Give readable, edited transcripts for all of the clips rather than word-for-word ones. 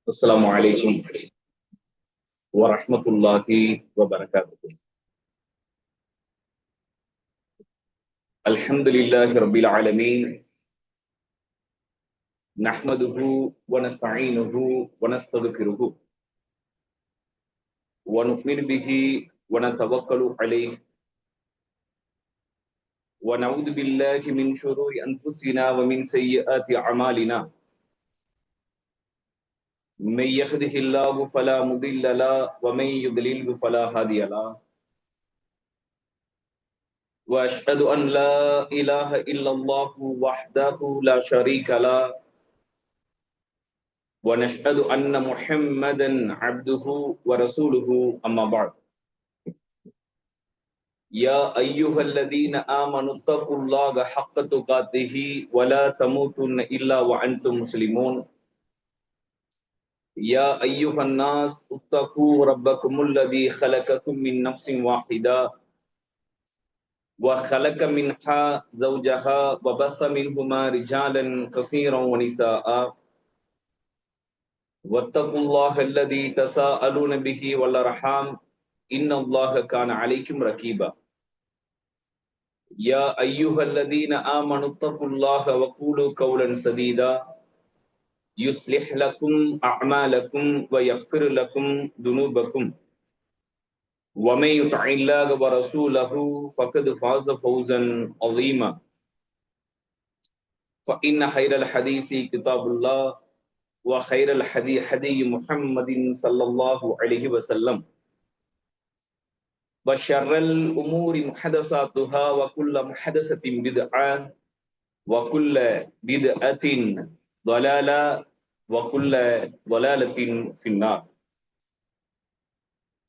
السلام عليكم ورحمة الله وبركاته. الحمد لله رب العالمين، نحمده ونستعينه ونستغفره ونؤمن به ونتوكل عليه ونعوذ بالله من شرور أنفسنا ومن سيئات أعمالنا. من يهده الله فلا مضل له ومن يضلل فلا هادي له، وأشهد أن لا إله إلا الله وحده لا شريك له، ونشهد أن محمدا عبده ورسوله. أما بعد، يا أيها الذين آمنوا اتقوا الله حق تقاته ولا تموتن إلا وأنتم مسلمون. يا أيها الناس اتقوا ربكم الذي خلقكم من نفس واحدة وخلق منها زوجها وبث منهما رجالا كثيرا ونساء، واتقوا الله الذي تساءلون به والأرحام إن الله كان عليكم رقيبا. يا أيها الذين آمنوا اتقوا الله وقولوا قولا سديدا يصلح لكم أعمالكم ويغفر لكم ذنوبكم، ومن يطع الله ورسوله فقد فاز فوزا عظيما. فإن خير الحديث كتاب الله، وخير الهدي هدي محمد صلى الله عليه وسلم، وشر الأمور محدثاتها وكل محدثة بدعة وكل بدعة ضلالة وكل ضلالة في النار.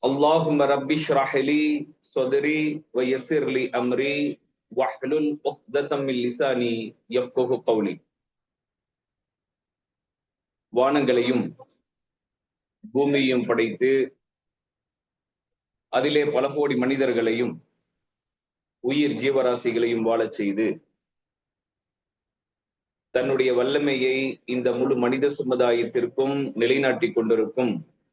اللهم رب اشرح لي صدري ويسر لي أمري واحلل عقدة من لساني يفقهوا قولي. வானங்களையும் பூமியையும் படைத்து அதிலே பல கோடி மனிதர்களையும் உயிர் ஜீவராசிகளையும் வாழச் செய்து தன்னுடைய வல்லமையை இந்த முழு மனித சமுதாயத்திற்கும் நிலைநாட்டிக் கொண்டிருக்கும்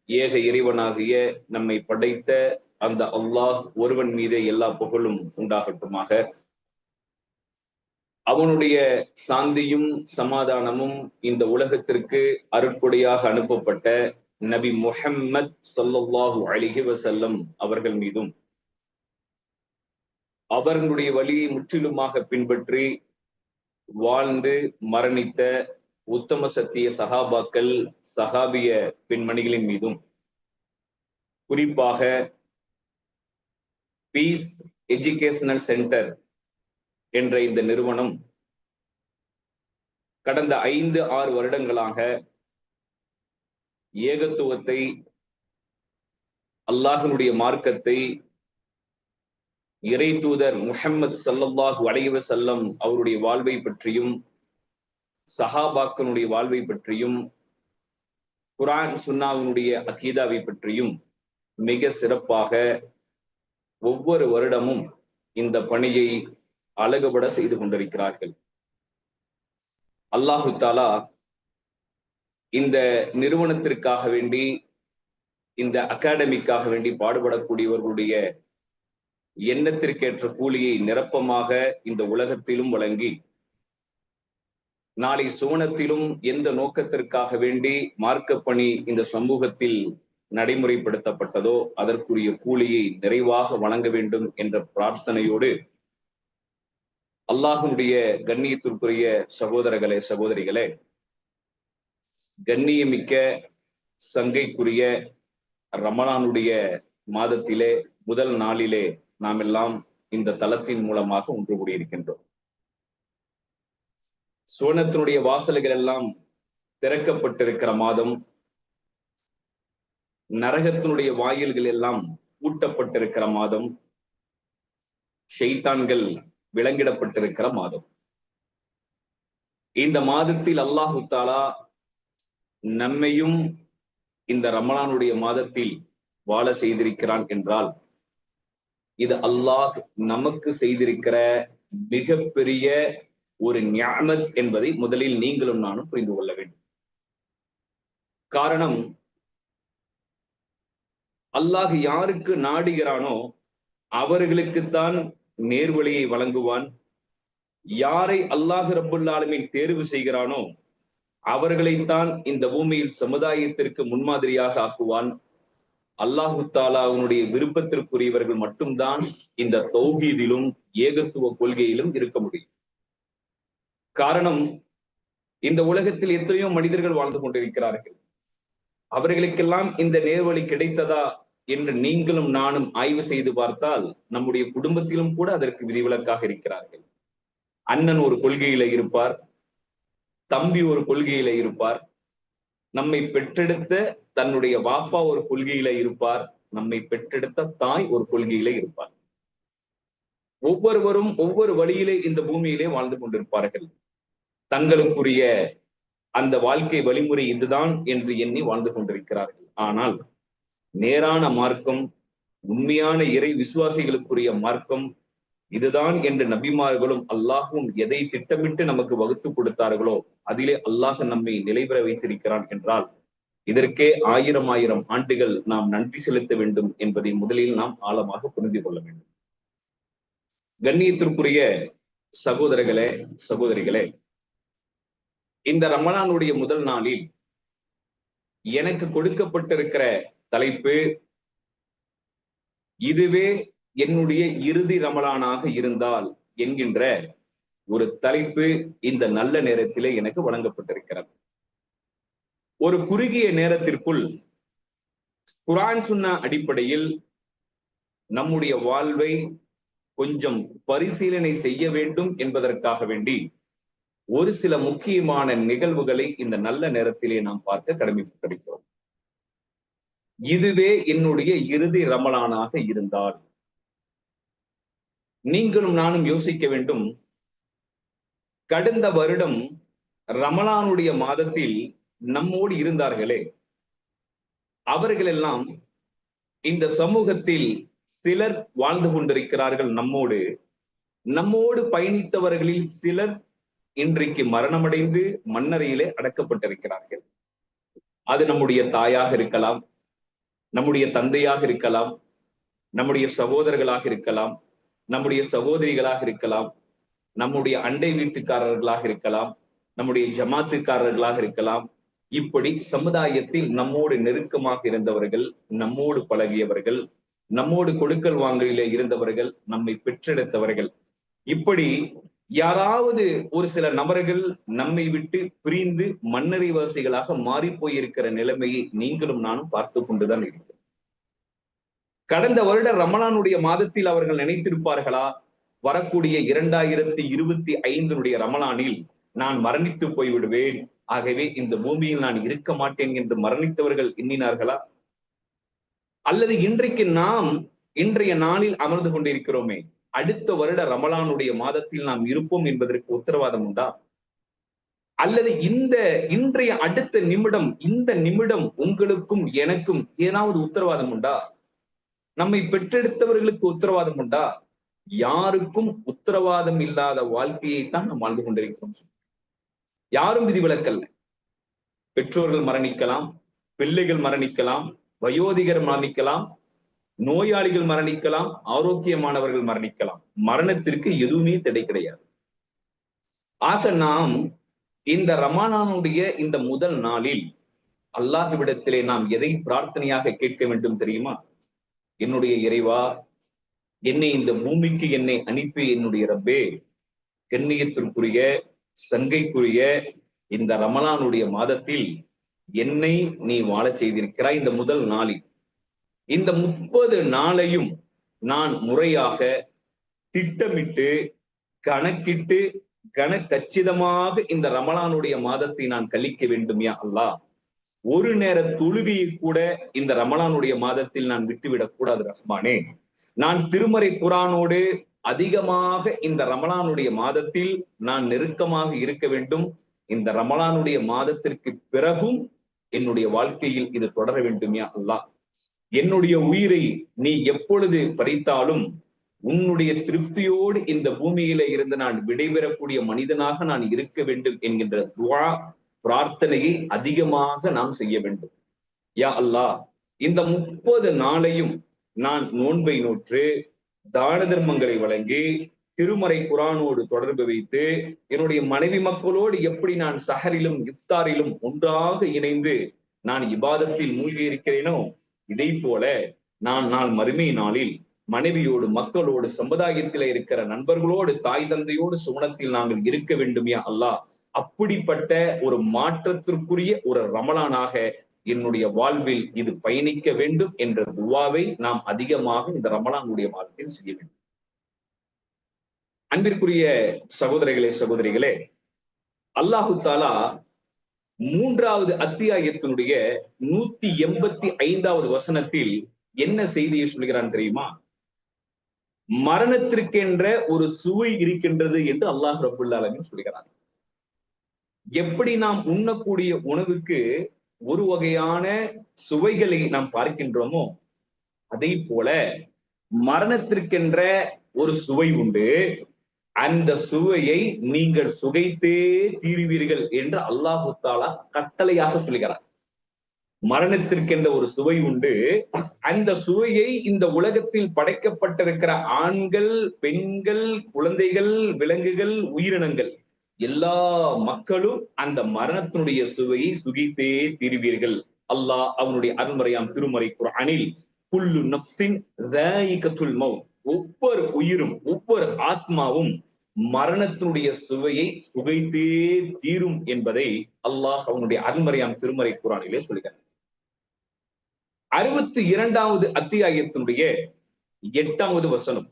ஏக இறைவனாகிய நம்மை படைத்த அந்த அல்லாஹ் ஒருவன் மீதே எல்லா புகழும் உண்டாகட்டுமாக. அவனுடைய சாந்தியும் சமாதானமும் இந்த உலகத்திற்கு அருட்கொடையாக அனுப்பப்பட்ட நபி முஹம்மத் ஸல்லல்லாஹு அலைஹி வஸல்லம் அவர்கள் மீதும், அவர்களுடைய வழியை முற்றிலுமாக பின்பற்றி வாழ்ந்து மரணித்த உத்தம சத்திய சஹாபாக்கள் சஹாபிய பெண்மணிகளின் மீதும், குறிப்பாக பீஸ் எஜுகேஷனல் சென்டர் என்ற இந்த நிறுவனம் கடந்த 5-6 வருடங்களாக ஏகத்துவத்தை, அல்லாஹ்வினுடைய மார்க்கத்தை, இறை தூதர் முஹம்மது ஸல்லல்லாஹு அலைஹி வஸல்லம் அவருடைய வாழ்வை பற்றியும், சஹாபாக்களுடைய வாழ்வை பற்றியும், குர்ஆன் சுன்னாவினுடைய அகீதாவை பற்றியும் மிக சிறப்பாக ஒவ்வொரு வருடமும் இந்த பணியை அழகுபட செய்து கொண்டிருக்கிறார்கள். அல்லாஹு தஆலா இந்த நிறுவனத்திற்காக வேண்டி, இந்த அகாடமிக்காக வேண்டி பாடுபடக்கூடியவர்களுடைய எண்ணத்திற்கேற்ற கூலியை நிரப்பமாக இந்த உலகத்திலும் வழங்கி, நாளை சுவனத்திலும் எந்த நோக்கத்திற்காக வேண்டி மார்க்க பணி இந்த சமூகத்தில் நடைமுறைப்படுத்தப்பட்டதோ அதற்குரிய கூலியை நிறைவாக வழங்க வேண்டும் என்ற பிரார்த்தனையோடு, அல்லாஹ்வுடைய கண்ணியத்திற்குரிய சகோதரர்களே, சகோதரிகளே, கண்ணியமிக்க சங்கைக்குரிய ரமலானுடைய மாதத்திலே முதல் நாளிலே நாம் எல்லாம் இந்த தளத்தின் மூலமாக ஒன்று கூடியிருக்கின்றோம். சுவனத்தினுடைய வாசல்கள் எல்லாம் திறக்கப்பட்டிருக்கிற மாதம், நரகத்தினுடைய வாயில்கள் எல்லாம் பூட்டப்பட்டிருக்கிற மாதம், ஷைத்தான்கள் விலங்கிடப்பட்டிருக்கிற மாதம். இந்த மாதத்தில் அல்லாஹு தஆலா நம்மையும் இந்த ரமலானுடைய மாதத்தில் வாழ செய்திருக்கிறான் என்றால், இது அல்லாஹ் நமக்கு செய்திருக்கிற மிகப்பெரிய ஒரு நிஅமத் என்பதை முதலில் நீங்களும் நானும் புரிந்து கொள்ள வேண்டும். காரணம், அல்லாஹ் யாருக்கு நாடுகிறானோ அவர்களுக்குத்தான் நேர்வழியை வழங்குவான். யாரை அல்லாஹ் ரப்புல் ஆலமீன் தேர்வு செய்கிறானோ அவர்களைத்தான் இந்த பூமியில் சமுதாயத்திற்கு முன்மாதிரியாக ஆக்குவான். அல்லாஹு தாலா அவனுடைய விருப்பத்திற்குரியவர்கள் மட்டும்தான் இந்த தௌஹீதிலும் ஏகத்துவ கொள்கையிலும் இருக்க முடியும். காரணம், இந்த உலகத்தில் எத்தனையோ மனிதர்கள் வாழ்ந்து கொண்டிருக்கிறார்கள். அவர்களுக்கெல்லாம் இந்த நேர்வழி கிடைத்ததா என்று நீங்களும் நானும் ஆய்வு செய்து பார்த்தால் நம்முடைய குடும்பத்திலும் கூட அதற்கு விதிவிலக்காக இருக்கிறார்கள். அண்ணன் ஒரு கொள்கையில இருப்பார், தம்பி ஒரு கொள்கையில இருப்பார், நம்மை பெற்றெடுத்த தன்னுடைய வாப்பா ஒரு கொள்கையில இருப்பார், நம்மை பெற்றெடுத்த தாய் ஒரு கொள்கையில இருப்பார். ஒவ்வொருவரும் ஒவ்வொரு வழியிலே இந்த பூமியிலே வாழ்ந்து கொண்டிருப்பார்கள். தங்களுக்குரிய அந்த வாழ்க்கை வழிமுறை இதுதான் என்று எண்ணி வாழ்ந்து கொண்டிருக்கிறார்கள். ஆனால் நேரான மார்க்கம், உண்மையான இறை விசுவாசிகளுக்குரிய மார்க்கம் இதுதான் என்று நபிமார்களும் அல்லாஹும் எதை திட்டமிட்டு நமக்கு வகுத்து கொடுத்தார்களோ அதிலே அல்லாஹ் நம்மை நிலைபெற வைத்திருக்கிறான் என்றால் இதற்கே ஆயிரம் ஆயிரம் ஆண்டுகள் நாம் நன்றி செலுத்த வேண்டும் என்பதை முதலில் நாம் ஆழமாக புரிந்து கொள்ள வேண்டும். கண்ணியத்திற்குரிய சகோதரர்களே, சகோதரிகளே, இந்த ரமலானுடைய முதல் நாளில் எனக்கு கொடுக்கப்பட்டிருக்கிற தலைப்பு, இதுவே என்னுடைய இறுதி ரமலானாக இருந்தால் என்கின்ற ஒரு தலைப்பு இந்த நல்ல நேரத்திலே எனக்கு வழங்கப்பட்டிருக்கிறது. ஒரு குறுகிய நேரத்திற்குள் குர்ஆன் சுன்னா அடிப்படையில் நம்முடைய வாழ்வை கொஞ்சம் பரிசீலனை செய்ய வேண்டும் என்பதற்காக வேண்டி ஒரு சில முக்கியமான நிகழ்வுகளை இந்த நல்ல நேரத்திலே நாம் பார்க்க கடமைப்பட்டிருக்கிறோம். இதுவே என்னுடைய இறுதி ரமலானாக இருந்தால் நீங்களும் நானும் யோசிக்க வேண்டும். கடந்த வருடம் ரமலானுடைய மாதத்தில் நம்மோடு இருந்தார்களே, அவர்கள் எல்லாம் இந்த சமூகத்தில் சிலர் வாழ்ந்து கொண்டிருக்கிறார்கள். நம்மோடு பயணித்தவர்களில் சிலர் இன்றைக்கு மரணமடைந்து மண்ணறையிலே அடக்கப்பட்டிருக்கிறார்கள். அது நம்முடைய தாயாக இருக்கலாம், நம்முடைய தந்தையாக இருக்கலாம், நம்முடைய சகோதரர்களாக இருக்கலாம், நம்முடைய சகோதரிகளாக இருக்கலாம், நம்முடைய அண்டை வீட்டுக்காரர்களாக இருக்கலாம், நம்முடைய ஜமாத்துக்காரர்களாக இருக்கலாம். இப்படி சமுதாயத்தில் நம்மோடு நெருக்கமாக இருந்தவர்கள், நம்மோடு பழகியவர்கள், நம்மோடு கொடுக்கல் வாங்கலிலே இருந்தவர்கள், நம்மை பெற்றெடுத்தவர்கள், இப்படி யாராவது ஒரு சில நபர்கள் நம்மை விட்டு பிரிந்து மண்ணறை வாசிகளாக மாறி போயிருக்கிற நிலைமையை நீங்களும் நானும் பார்த்து கொண்டுதான் இருக்கிறோம். கடந்த வருட ரமலானுடைய மாதத்தில் அவர்கள் நினைத்திருப்பார்களா, வரக்கூடிய 2025 ரமலானில் நான் மரணித்து போய்விடுவேன், ஆகவே இந்த பூமியில் நான் இருக்க மாட்டேன் என்று மரணித்தவர்கள் எண்ணினார்களா? அல்லது இன்றைக்கு நாம் இன்றைய நாளில் அமர்ந்து கொண்டிருக்கிறோமே, அடுத்த வருட ரமலானுடைய மாதத்தில் நாம் இருப்போம் என்பதற்கு உத்தரவாதம் உண்டா? அல்லது இன்றைய அடுத்த நிமிடம், இந்த நிமிடம் உங்களுக்கும் எனக்கும் ஏதாவது உத்தரவாதம் உண்டா? நம்மை பெற்றெடுத்தவர்களுக்கு உத்தரவாதம் உண்டா? யாருக்கும் உத்தரவாதம் இல்லாத வாழ்க்கையைத்தான் நாம் வாழ்ந்து கொண்டிருக்கிறோம். யாரும் விதிவிலக்கல்ல. பெற்றோர்கள் மரணிக்கலாம், பிள்ளைகள் மரணிக்கலாம், வயோதிகர் மரணிக்கலாம், நோயாளிகள் மரணிக்கலாம், ஆரோக்கியமானவர்கள் மரணிக்கலாம். மரணத்திற்கு எதுவுமே தடை கிடையாது. ஆக நாம் இந்த ரமலானுடைய இந்த முதல் நாளில் அல்லாஹ்விடத்திலே நாம் எதை பிரார்த்தனையாக கேட்க வேண்டும் தெரியுமா? என்னுடைய இறைவா, என்னை இந்த பூமிக்கு என்னை அனுப்பி என்னுடைய ரப்பே, கண்ணியத்திற்குரிய சங்கைக்குரிய இந்த ரமலானுடைய மாதத்தில் என்னை நீ வாழச் செய்திருக்கிறாய். இந்த முதல் நாளில் இந்த 30 நாளையும் நான் முறையாக திட்டமிட்டு கணக்கிட்டு கச்சிதமாக இந்த ரமலானுடைய மாதத்தை நான் கழிக்க வேண்டும் யா அல்லாஹ். ஒரு நேர தொழுகையை கூட இந்த ரமலானுடைய மாதத்தில் நான் விட்டுவிடக் கூடாது ரஹ்மானே. நான் திருமறை குர்ஆனோடு அதிகமாக இந்த ரமலானுடைய மாதத்தில் நான் நெருக்கமாக இருக்க வேண்டும். இந்த ரமலானுடைய மாதத்திற்கு பிறகும் என்னுடைய வாழ்க்கையில் இது தொடர வேண்டும் யா அல்லாஹ். என்னுடைய உயிரை நீ எப்பொழுது பறித்தாலும் உன்னுடைய திருப்தியோடு இந்த பூமியில இருந்து நான் விடைபெறக்கூடிய மனிதனாக நான் இருக்க வேண்டும் என்கின்ற துஆ பிரார்த்தனையை அதிகமாக நாம் செய்ய வேண்டும். யா அல்லாஹ், இந்த 30 நாளையும் நான் நோன்பை நோற்று தான தர்மங்களை வழங்கி திருமறை குரானோடு தொடர்பு வைத்து என்னுடைய மனைவி மக்களோடு எப்படி நான் சஹரிலும் இஃப்தாரிலும் ஒன்றாக இணைந்து நான் இபாதத்தில் மூழ்கி இருக்கிறேனோ, இதை போல நான் மறுமை நாளில் மனைவியோடு, மக்களோடு, சமுதாயத்தில் இருக்கிற நண்பர்களோடு, தாய் தந்தையோடு சுவனத்தில் நாங்கள் இருக்க வேண்டும் யா அல்லாஹ். அப்படிப்பட்ட ஒரு மாற்றத்திற்குரிய ஒரு ரமலானாக என்னுடைய வாழ்வில் இது பயணிக்க வேண்டும் என்ற துவாவை நாம் அதிகமாக இந்த ரமலானுடைய வாழ்க்கையில் செய்ய வேண்டும். அன்பிற்குரிய சகோதரிகளே, சகோதரிகளே, அல்லாஹு தாலா 3வது அத்தியாயத்தினுடைய 185வது வசனத்தில் என்ன செய்தியை சொல்கிறான் தெரியுமா? மரணத்திற்கென்ற ஒரு சுவை இருக்கின்றது என்று அல்லாஹ் ரப்புல் ஆலமீன் சொல்கிறார். எப்படி நாம் உண்ணக்கூடிய உணவுக்கு ஒரு வகையான சுவைகளை நாம் பார்க்கின்றோமோ, அதை போல மரணத்திற்கென்ற ஒரு சுவை உண்டு. அந்த சுவையை நீங்கள் சுவைத்தே தீருவீர்கள் என்று அல்லாஹு தாலா கட்டளையாக சொல்கிறார். மரணத்திற்கென்ற ஒரு சுவை உண்டு. அந்த சுவையை இந்த உலகத்தில் படைக்கப்பட்டிருக்கிற ஆண்கள், பெண்கள், குழந்தைகள், விலங்குகள், உயிரினங்கள் எல்லா மக்களும் அந்த மரணத்தினுடைய சுவையை சுகித்தே தீருவீர்கள். அல்லாஹ் அவனுடைய அருள்மறையாம் திருமறை குர்ஆனில் குல்லு நஃப்ஸின் ذائقத்துல் மௌத், ஒவ்வொரு உயிரும், ஒவ்வொரு ஆத்மாவும் மரணத்தினுடைய சுவையை சுவைத்தே தீரும் என்பதை அல்லாஹ் அவனுடைய அருள்மறையாம் திருமறை குர்ஆனிலே சொல்கிறார். 62வது அத்தியாயத்தினுடைய 8வது வசனம்.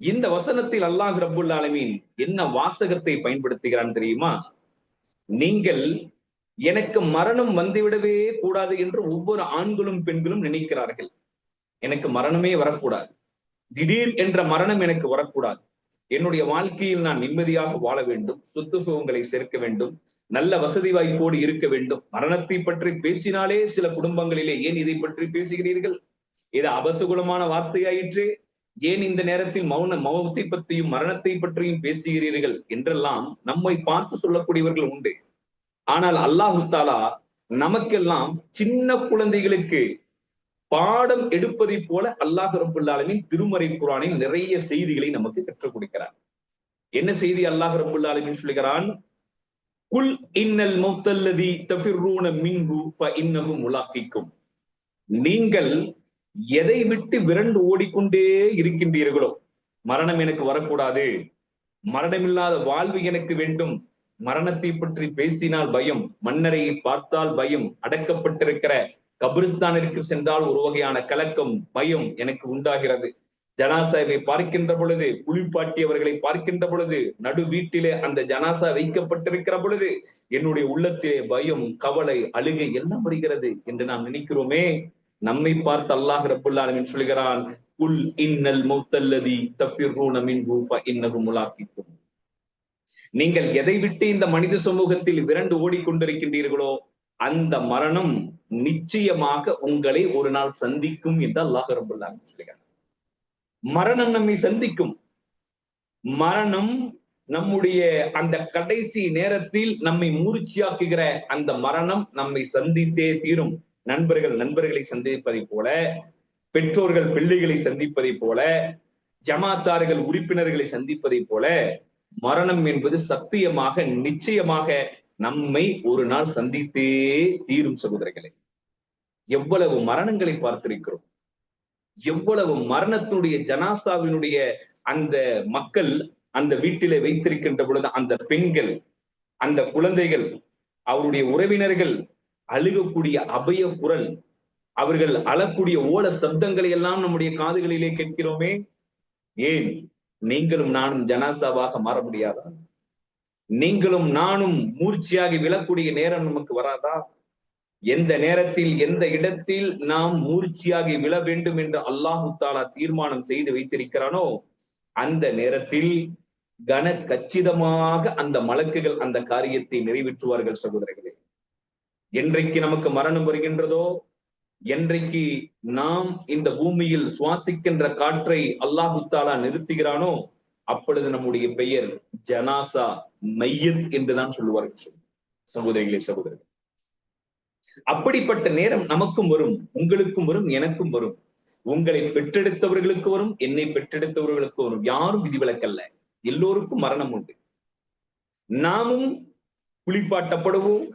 இந்த வசனத்தில் அல்லாஹ் ரப்புல் ஆலமீன் என்ன வாசகத்தை பயன்படுத்துகிறான் தெரியுமா? நீங்கள் எனக்கு மரணம் வந்துவிடவே கூடாது என்று ஒவ்வொரு ஆண்களும் பெண்களும் நினைக்கிறார்கள். எனக்கு மரணமே வரக்கூடாது, திடீர் என்ற மரணம் எனக்கு வரக்கூடாது, என்னுடைய வாழ்க்கையில் நான் நிம்மதியாக வாழ வேண்டும், சொத்து சுகங்களை சேர்க்க வேண்டும், நல்ல வசதி வாய்ப்போடு இருக்க வேண்டும். மரணத்தை பற்றி பேசினாலே சில குடும்பங்களிலே ஏன் இதை பற்றி பேசுகிறீர்கள், இது அபசகுலமான வார்த்தையாயிற்று, ஏன் இந்த நேரத்தில் மௌனத்தை பற்றியும் மரணத்தை பற்றியும் பேசுகிறீர்கள் என்றெல்லாம் நம்மை பார்த்து சொல்லக்கூடியவர்கள் உண்டு. ஆனால் அல்லாஹு தாலா நமக்கெல்லாம் சின்ன குழந்தைகளுக்கு பாடம் எடுப்பதை போல அல்லாஹ் ரப்புல் ஆலமீன் திருமறை குர்ஆனில் நிறைய செய்திகளை நமக்கு கற்றுக் கொடுக்கிறார். என்ன செய்தி அல்லாஹ் ரப்புல் ஆலமீன் சொல்கிறான்? குல் இன்னல் மௌத்தல்லதி தஃபிர்ரூன மின்ஹு ஃபஇன்னஹு முலாக்கிக்கும். நீங்கள் எதை விட்டு விரண்டு ஓடிக்கொண்டே இருக்கின்றீர்களோ, மரணம் எனக்கு வரக்கூடாது, மரணமில்லாத வாழ்வு எனக்கு வேண்டும், மரணத்தை பற்றி பேசினால் பயம், மண்ணறையை பார்த்தால் பயம், அடக்கப்பட்டிருக்கிற கபிரிஸ்தானிற்கு சென்றால் ஒரு வகையான கலக்கம், பயம் எனக்கு உண்டாகிறது, ஜனாசாவை பார்க்கின்ற பொழுது, குளிப்பாட்டியவர்களை பார்க்கின்ற பொழுது, நடு வீட்டிலே அந்த ஜனாசா வைக்கப்பட்டிருக்கிற பொழுது என்னுடைய உள்ளத்திலே பயம், கவலை, அழுகை எல்லாம் வருகிறது என்று நாம் நினைக்கிறோமே. நம்மை பார்த்து அல்லாஹ் ரப்புல் ஆலமீன் சொல்கிறான், குல் இன்னல் மௌத்தல்லதி தஃபிர்ரூன மின்ஹு ஃபஇன்னஹு முலாக்கிக்கும். நீங்கள் எதை விட்டு இந்த மனித சமூகத்தில் விரண்டு ஓடிக்கொண்டிருக்கின்றீர்களோ அந்த மரணம் நிச்சயமாக உங்களை ஒரு நாள் சந்திக்கும் என்று அல்லாஹ் ரப்புல் ஆலமீன் சொல்கிறார். மரணம் நம்மை சந்திக்கும். மரணம் நம்முடைய அந்த கடைசி நேரத்தில் நம்மை மூர்ச்சியாக்குகிற அந்த மரணம் நம்மை சந்தித்தே தீரும். நண்பர்களை சந்திப்பதை போல, பெற்றோர்கள் பிள்ளைகளை சந்திப்பதை போல, ஜமாத்தார்கள் உறுப்பினர்களை சந்திப்பதை போல மரணம் என்பது சத்தியமாக நிச்சயமாக நம்மை ஒரு நாள் சந்தித்தே தீரும். சகோதரர்களே, எவ்வளவு மரணங்களை பார்த்திருக்கிறோம், எவ்வளவு மரணத்தினுடைய ஜனாசாவினுடைய அந்த மக்கள் அந்த வீட்டிலே வைத்திருக்கின்ற பொழுது அந்த பெண்கள், அந்த குழந்தைகள், அவருடைய உறவினர்கள் அழுகக்கூடிய அபய குரல், அவர்கள் அழக்கூடிய ஓல சப்தங்களை எல்லாம் நம்முடைய காதுகளிலே கேட்கிறோமே. ஏன் நீங்களும் நானும் ஜனாசாவாக மாற முடியாதா? நீங்களும் நானும் மூர்ச்சியாகி விழக்கூடிய நேரம் நமக்கு வராதா? எந்த நேரத்தில் எந்த இடத்தில் நாம் மூர்ச்சியாகி விழ வேண்டும் என்று அல்லாஹு தாலா தீர்மானம் செய்து வைத்திருக்கிறானோ அந்த நேரத்தில் கன கச்சிதமாக அந்த மலக்குகள் அந்த காரியத்தை நிறைவேற்றுவார்கள். சகோதரர்களே, என்றைக்கு நமக்கு மரணம் வருகின்றதோ, என்றைக்கு நாம் இந்த பூமியில் சுவாசிக்கின்ற காற்றை அல்லாஹு தாலா நிறுத்துகிறானோ அப்பொழுது நம்முடைய பெயர் ஜனாசா, மையத் என்றுதான் சொல்லுவார்கள். சகோதரிகளே, சகோதரர்கள், அப்படிப்பட்ட நேரம் நமக்கும் வரும், உங்களுக்கும் வரும், எனக்கும் வரும். உங்களை பெற்றெடுத்தவர்களுக்கு வரும், என்னை பெற்றெடுத்தவர்களுக்கு வரும். யாரும் விதிவிலக்கல்ல. எல்லோருக்கும் மரணம் உண்டு. நாமும் குளிப்பாட்டப்படுவோம்.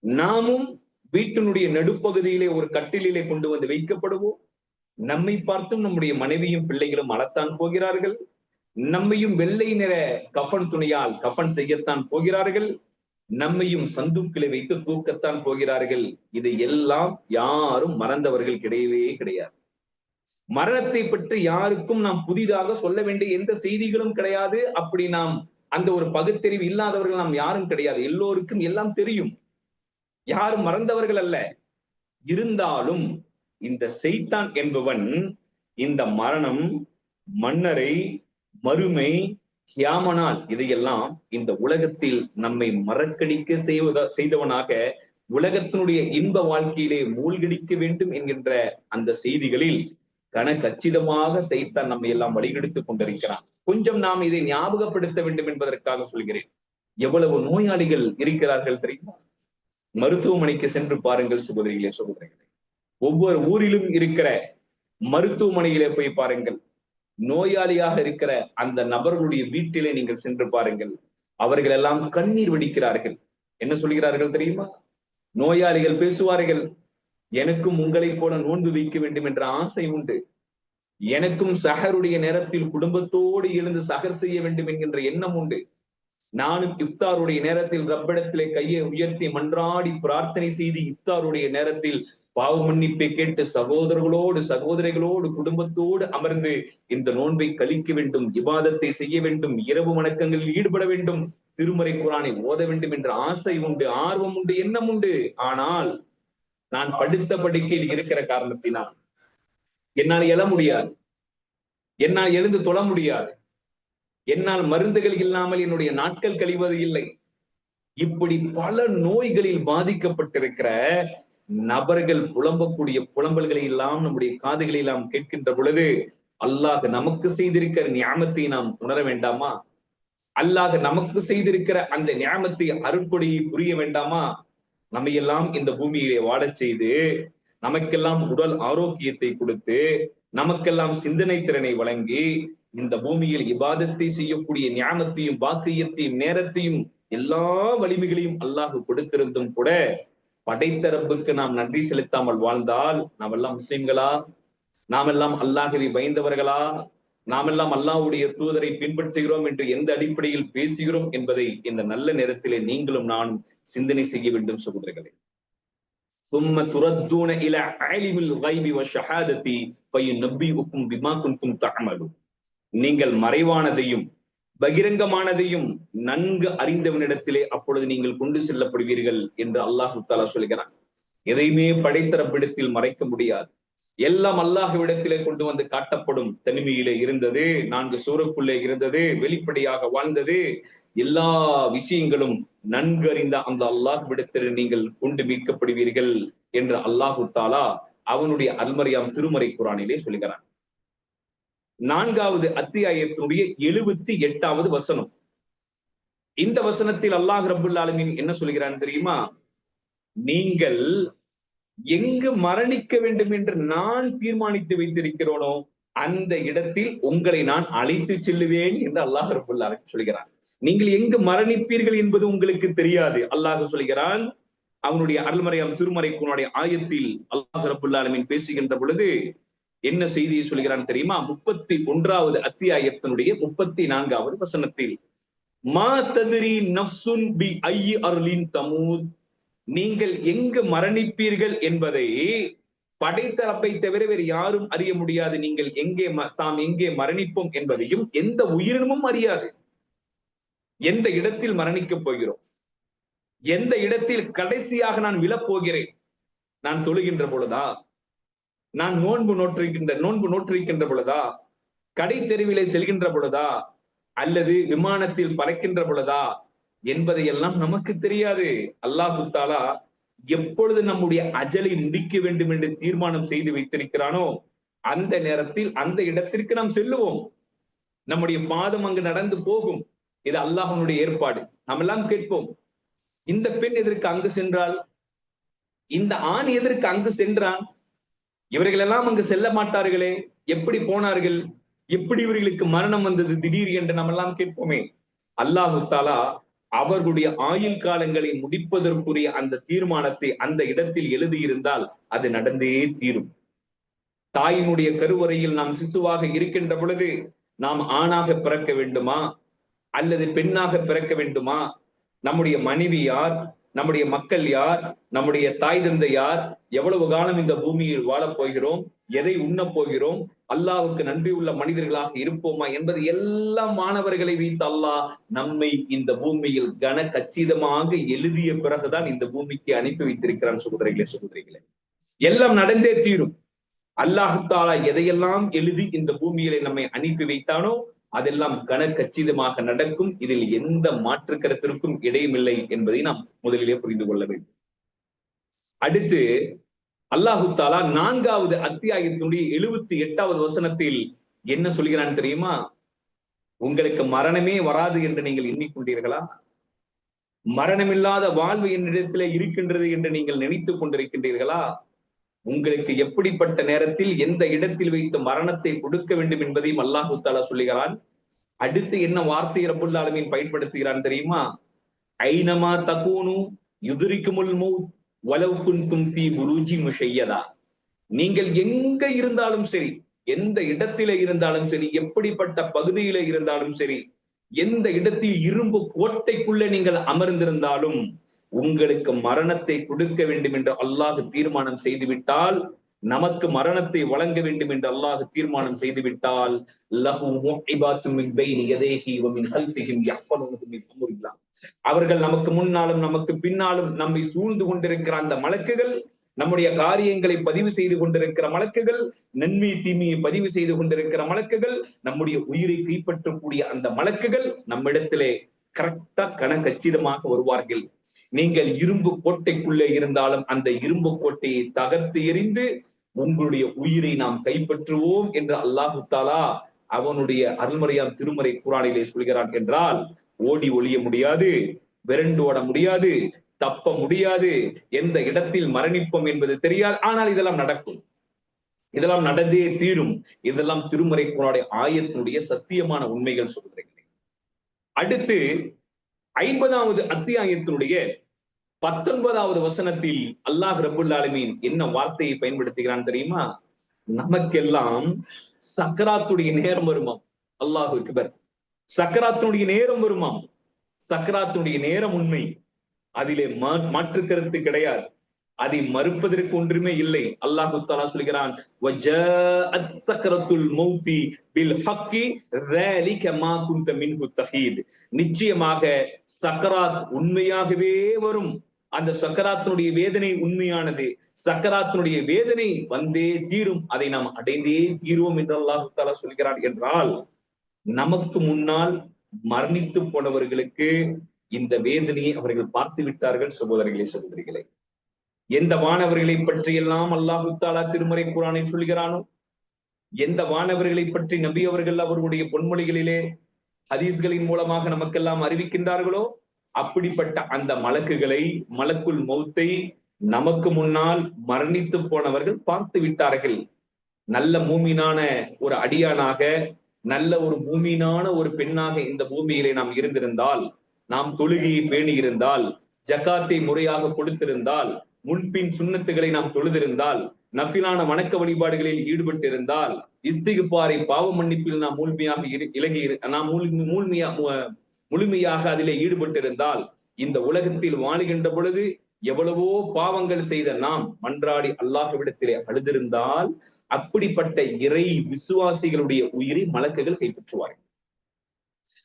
நாமும் வீட்டினுடைய நடுப்பகுதியிலே ஒரு கட்டிலே கொண்டு வந்து வைக்கப்படுவோம். நம்மை பார்த்தும் நம்முடைய மனைவியும் பிள்ளைகளும் அழத்தான் போகிறார்கள். நம்மையும் வெள்ளை நிற கஃன் துணியால் கஃன் செய்யத்தான் போகிறார்கள். நம்மையும் சந்துக்கிலே வைத்து தூக்கத்தான் போகிறார்கள். இதை எல்லாம் யாரும் மறந்தவர்கள் கிடையவே கிடையாது. மரணத்தை பற்றி யாருக்கும் நாம் புதிதாக சொல்ல வேண்டிய எந்த செய்திகளும் கிடையாது. அப்படி நாம் அந்த ஒரு பகுத்தறிவு இல்லாதவர்கள் நாம் யாரும் கிடையாது. எல்லோருக்கும் எல்லாம் தெரியும். யாரும் மறந்தவர்கள் அல்ல. இருந்தாலும் இந்த செய்தான் என்பவன் இந்த மரணம், மன்னரை, மறுமை, கியாமனால் இதையெல்லாம் இந்த உலகத்தில் நம்மை மறக்கடிக்க செய்தவனாக உலகத்தினுடைய இன்ப வாழ்க்கையிலே மூழ்கடிக்க வேண்டும் என்கின்ற அந்த செய்திகளில் கச்சிதமாக செய்தான் நம்மை எல்லாம் வழிகெடுத்துக் கொண்டிருக்கிறான். கொஞ்சம் நாம் இதை ஞாபகப்படுத்த வேண்டும் என்பதற்காக சொல்கிறேன். எவ்வளவு நோயாளிகள் இருக்கிறார்கள் தெரியுமா? மருத்துவமனைக்கு சென்று பாருங்கள் சகோதரிகளே, சகோதரிகளே. ஒவ்வொரு ஊரிலும் இருக்கிற மருத்துவமனையிலே போய் பாருங்கள். நோயாளியாக இருக்கிற அந்த நபர்களுடைய வீட்டிலே நீங்கள் சென்று பாருங்கள். அவர்கள் எல்லாம் கண்ணீர் வடிக்கிறார்கள். என்ன சொல்கிறார்கள் தெரியுமா? நோயாளிகள் பேசுவார்கள், எனக்கும் உங்களை போல நோன்பு வைக்க வேண்டும் என்ற ஆசை உண்டு. எனக்கும் சஹருடைய நேரத்தில் குடும்பத்தோடு எழுந்து சஹர் செய்ய வேண்டும் என்கின்ற எண்ணம் உண்டு. நானும் இஃப்தாருடைய நேரத்தில் ரப்பிடத்திலே கையை உயர்த்தி மன்றாடி பிரார்த்தனை செய்து இஃப்தாருடைய நேரத்தில் பாவ மன்னிப்பை கேட்டு சகோதரர்களோடு சகோதரிகளோடு குடும்பத்தோடு அமர்ந்து இந்த நோன்பை கழிக்க வேண்டும், இபாதத்தை செய்ய வேண்டும், இரவு வணக்கங்களில் ஈடுபட வேண்டும், திருமறை குர்ஆனை ஓத வேண்டும் என்ற ஆசை உண்டு, ஆர்வம் உண்டு, எண்ணம் உண்டு. ஆனால் நான் படுத்த படுக்கையில் இருக்கிற காரணத்தினால் என்னால் எழ முடியாது, என்னால் எழுந்து தொழ முடியாது, என்னால் மருந்துகள் இல்லாமல் என்னுடைய நாட்கள் கழிவது இல்லை. இப்படி பல நோய்களில் பாதிக்கப்பட்டிருக்கிற நபர்கள் புலம்பக்கூடிய புலம்பல்களை எல்லாம் நம்முடைய காதுகளை எல்லாம் கேட்கின்ற பொழுது அல்லாஹ் நமக்கு செய்திருக்கிற நியாமத்தை நாம் உணர வேண்டாமா? அல்லாஹ் நமக்கு செய்திருக்கிற அந்த நியாமத்தை அருட்கொடையை புரிய வேண்டாமா? நம்மையெல்லாம் இந்த பூமியிலே வாழச் செய்து, நமக்கெல்லாம் உடல் ஆரோக்கியத்தை கொடுத்து, நமக்கெல்லாம் சிந்தனை திறனை வழங்கி, இந்த பூமியில் இபாதத்தை செய்யக்கூடிய நியாமத்தையும் பாக்கியத்தையும் நேரத்தையும் எல்லா வலிமைகளையும் அல்லாஹ் கொடுத்திருந்தும் கூட படைத்த ரப்புக்கு நாம் நன்றி செலுத்தாமல் வாழ்ந்தால் நாம் எல்லாம் முஸ்லிம்களா? நாம் எல்லாம் அல்லாஹ்வை பயந்தவர்களா? நாம் எல்லாம் அல்லாஹ்வுடைய தூதரை பின்பற்றுகிறோம் என்று எந்த அடிப்படையில் பேசுகிறோம் என்பதை இந்த நல்ல நேரத்திலே நீங்களும் நானும் சிந்தனை செய்ய வேண்டும் சகோதரர்களே. ثم تردون الى عالم الغيب والشهاده فينبئكم بما كنتم تعملون. நீங்கள் மறைவானதையும் பகிரங்கமானதையும் நன்கு அறிந்தவனிடத்திலே அப்பொழுது நீங்கள் கொண்டு செல்லப்படுவீர்கள் என்று அல்லாஹு தஆலா சொல்கிறான். எதையுமே படைத்த ரப்பிடத்தில் மறைக்க முடியாது. எல்லாம் அல்லாஹ்விடத்திலே கொண்டு வந்து காட்டப்படும். தனிமையிலே இருந்தது, 4 சூரக்குள்ளே இருந்தது, வெளிப்படையாக வாழ்ந்தது, எல்லா விஷயங்களும் நன்கு அறிந்த அந்த அல்லாஹ்விடத்திலே நீங்கள் கொண்டு மீட்கப்படுவீர்கள் என்று அல்லாஹு தஆலா அவனுடைய அல்மரியாம் திருமறை குர்ஆனிலே சொல்கிறான். 4வது அத்தியாயத்தினுடைய 78வது வசனம். இந்த வசனத்தில் அல்லாஹ் ரப்புல் ஆலமீன் என்ன சொல்கிறான் தெரியுமா? நீங்கள் எங்கு மரணிக்க வேண்டும் என்று நான் தீர்மானித்து வைத்திருக்கிறோனோ அந்த இடத்தில் உங்களை நான் அழைத்து செல்லுவேன் என்று அல்லாஹ் ரப்புல் ஆலமீன் சொல்கிறான். நீங்கள் எங்கு மரணிப்பீர்கள் என்பது உங்களுக்கு தெரியாது. அல்லாஹ் சொல்கிறான் அவனுடைய அருள்மறையாம் திருமறை குர்ஆனுடைய ஆயத்தில் அல்லாஹ் ரப்புல் ஆலமீன் பேசுகின்ற பொழுது என்ன செய்தியை சொல்கிறான் தெரியுமா? 31வது அத்தியாயத்தினுடைய 34வது வசனத்தில், மா தத்ரி நஃப்சுன் பி ஐயி அர்லின் தமூத், நீங்கள் எங்கு மரணிப்பீர்கள் என்பதை படைத்த ரப்பை தவிர வேறு யாரும் அறிய முடியாது. நீங்கள் தாம் எங்கே மரணிப்போம் என்பதையும் எந்த உயிரினமும் அறியாது. எந்த இடத்தில் மரணிக்கப் போகிறோம், எந்த இடத்தில் கடைசியாக நான் விழப்போகிறேன், நான் தொழுகின்ற பொழுதா, நான் நோன்பு நோற்றிருக்கின்ற பொழுதா, கடை தெருவிலே செல்கின்ற பொழுதா, அல்லது விமானத்தில் பறக்கின்ற பொழுதா என்பதையெல்லாம் நமக்கு தெரியாது. அல்லாஹு தஆலா எப்பொழுது நம்முடைய அஜலை முடிக்க வேண்டும் என்று தீர்மானம் செய்து வைத்திருக்கிறானோ அந்த நேரத்தில் அந்த இடத்திற்கு நாம் செல்லுவோம். நம்முடைய பாதம் அங்கு நடந்து போகும். இது அல்லாஹ்வுடைய ஏற்பாடு. நாம் எல்லாம் கேட்போம், இந்த பெண் எதற்கு அங்கு சென்றால், இந்த ஆண் எதற்கு அங்கு சென்றான், இவர்கள் எல்லாம் அங்கு செல்ல மாட்டார்களே, எப்படி போனார்கள், எப்படி இவர்களுக்கு மரணம் வந்தது திடீர் என்று நம்ம எல்லாம் கேட்போமே. அல்லாஹு தாலா அவர்களுடைய ஆயுள் காலங்களை முடிப்பதற்குரிய அந்த தீர்மானத்தை அந்த இடத்தில் எழுதியிருந்தால் அது நடந்தே தீரும். தாயினுடைய கருவறையில் நாம் சிசுவாக இருக்கின்ற பொழுது நாம் ஆணாக பிறக்க வேண்டுமா அல்லது பெண்ணாக பிறக்க வேண்டுமா, நம்முடைய மனைவி யார், நம்முடைய மக்கள் யார், நம்முடைய தாய் தந்தை யார், எவ்வளவு காலம் இந்த பூமியில் வாழப் போகிறோம், எதை உண்ணப் போகிறோம், அல்லாஹ்வுக்கு நன்றி உள்ள மனிதர்களாக இருப்போமா என்பது எல்லாம் மாணவர்களை வைத்து அல்லாஹ் நம்மை இந்த பூமியில் கன கச்சிதமாக எழுதிய பிறகுதான் இந்த பூமிக்கு அனுப்பி வைத்திருக்கிறான். சகோதரிகளே, எல்லாம் நடந்தே தீரும். அல்லாஹு தாலா எதையெல்லாம் எழுதி இந்த பூமியிலே நம்மை அனுப்பி வைத்தானோ அதெல்லாம் கன கச்சிதமாக நடக்கும். இதில் எந்த மாற்று கருத்திற்கும் இடையுமில்லை என்பதை நாம் முதலிலே புரிந்து கொள்ள வேண்டும். அடுத்து அல்லாஹு தாலா 4வது அத்தியாயத்தினுடைய 78வது வசனத்தில் என்ன சொல்கிறான் தெரியுமா? உங்களுக்கு மரணமே வராது என்று நீங்கள் எண்ணிக்கொண்டீர்களா? மரணமில்லாத வாழ்வு என்னிடத்திலே இருக்கின்றது என்று நீங்கள் நினைத்துக் கொண்டிருக்கின்றீர்களா? உங்களுக்கு எப்படிப்பட்ட நேரத்தில் எந்த இடத்தில் வைத்து மரணத்தை கொடுக்க வேண்டும் என்பதையும் அல்லாஹு தாலா சொல்லுகிறான். அடுத்து என்ன வார்த்தை ரப்புல் ஆலமீன் பயன்படுத்துகிறான் தெரியுமா? ஐனமா தகூனு யுத்ரிக்குமுல் மௌத் வலவ் குன்தும் ஃபீ புரூஜி முஷையதா. நீங்கள் எங்க இருந்தாலும் சரி, எந்த இடத்திலே இருந்தாலும் சரி, எப்படிப்பட்ட பகுதியில இருந்தாலும் சரி, எந்த இடத்தில் இரும்பு கோட்டைக்குள்ளே நீங்கள் அமர்ந்திருந்தாலும் உங்களுக்கு மரணத்தை கொடுக்க வேண்டும் என்று அல்லாஹ் தீர்மானம் செய்துவிட்டால், நமக்கு மரணத்தை வழங்க வேண்டும் என்று அல்லாஹ் தீர்மானம் செய்துவிட்டால், அவர்கள் நமக்கு முன்னாலும் நமக்கு பின்னாலும் நம்மை சூழ்ந்து கொண்டிருக்கிற அந்த மலக்குகள், நம்முடைய காரியங்களை பதிவு செய்து கொண்டிருக்கிற மலக்குகள், நன்மை தீமையை பதிவு செய்து கொண்டிருக்கிற மலக்குகள், நம்முடைய உயிரை கைப்பற்றக்கூடிய அந்த மலக்குகள் நம்மிடத்திலே கரெக்டா கணக்கச்சிதமாக வருவார்கள். நீங்கள் இரும்பு கோட்டைக்குள்ளே இருந்தாலும் அந்த இரும்பு கோட்டையை தகர்த்து எறிந்து உங்களுடைய உயிரை நாம் கைப்பற்றுவோம் என்று அல்லாஹு தாலா அவனுடைய அருள்மறையாம் திருமறை குர்ஆனிலே சொல்கிறான். என்றால் ஓடி ஒளிய முடியாது, விரண்டு ஓட முடியாது, தப்ப முடியாது, எந்த இடத்தில் மரணிப்போம் என்பது தெரியாது. ஆனால் இதெல்லாம் நடக்கும், இதெல்லாம் நடந்தே தீரும். இதெல்லாம் திருமறை குர்ஆனுடைய ஆயத்தினுடைய சத்தியமான உண்மைகள் சொல்கிறேன். அடுத்து 50வது அத்தியாயத்தினுடைய 19வது வசனத்தில் அல்லாஹ் ரப்புல் ஆலமீன் என்ன வார்த்தையை பயன்படுத்துகிறான் தெரியுமா? நமக்கெல்லாம் சக்கராத்துடைய நேரம் வருமாம். அல்லாஹ் அக்பர். சக்கராத்துடைய நேரம் வருமாம். சக்கராத்துடைய நேரம் உண்மை, அதிலே மாற்று கருத்து கிடையாது, அதை மறுப்பதற்கு ஒன்றுமே இல்லை. அல்லாஹு தஆலா சொல்கிறான், வஜாஅத் சக்ரத்துல் மௌத்தி பில் ஹக்கி ذلك ما كنت منه تحيد. நிச்சயமாக சக்கராத் உண்மையாகவே வரும். அந்த சக்கராத்தினுடைய வேதனை உண்மையானது. சக்கராத்தினுடைய வேதனை வந்தே தீரும், அதை நாம் அடைந்தே தீருவோம் என்று அல்லாஹு தஆலா சொல்கிறான். என்றால் நமக்கு முன்னால் மரணித்து போனவர்களுக்கு இந்த வேதனையை அவர்கள் பார்த்து விட்டார்கள். சகோதரர்களே, சகோதரிகளே, எந்த வானவர்களை பற்றி எல்லாம் அல்லாஹு தஆலா திருமறை குர்ஆனில் சொல்கிறானோ, எந்த வானவர்களை பற்றி நபி அவர்கள் அவர்களுடைய பொன்மொழிகளிலே ஹதீஸ்களின் மூலமாக நமக்கெல்லாம் அறிவிக்கின்றார்களோ, அப்படிப்பட்ட அந்த மலக்குகளை, மலக்குல் மௌத்தை நமக்கு முன்னால் மரணித்து போனவர்கள் பார்த்து விட்டார்கள். நல்ல மூமினான ஒரு அடியானாக, நல்ல ஒரு மூமினான ஒரு பெண்ணாக இந்த பூமியிலே நாம் இருந்திருந்தால், நாம் தொழுகையை பேணி இருந்தால், ஜகாத்தை முறையாக கொடுத்திருந்தால், முன்பின் சுன்னத்துகளை நாம் தொழுதிருந்தால், நஃபிலான வணக்க வழிபாடுகளில் ஈடுபட்டிருந்தால், இஸ்திக்ஃபாரை பாவ மன்னிப்பில் நாம் முழுமையாக அதிலே ஈடுபட்டிருந்தால், இந்த உலகத்தில் வாழுகின்ற பொழுது எவ்வளவோ பாவங்கள் செய்த நாம் மன்றாடி அல்லாஹ்விடத்திலே அழுதிருந்தால், அப்படிப்பட்ட இறை விசுவாசிகளுடைய உயிரை மலக்குகள் கைப்பற்றுவார்கள்.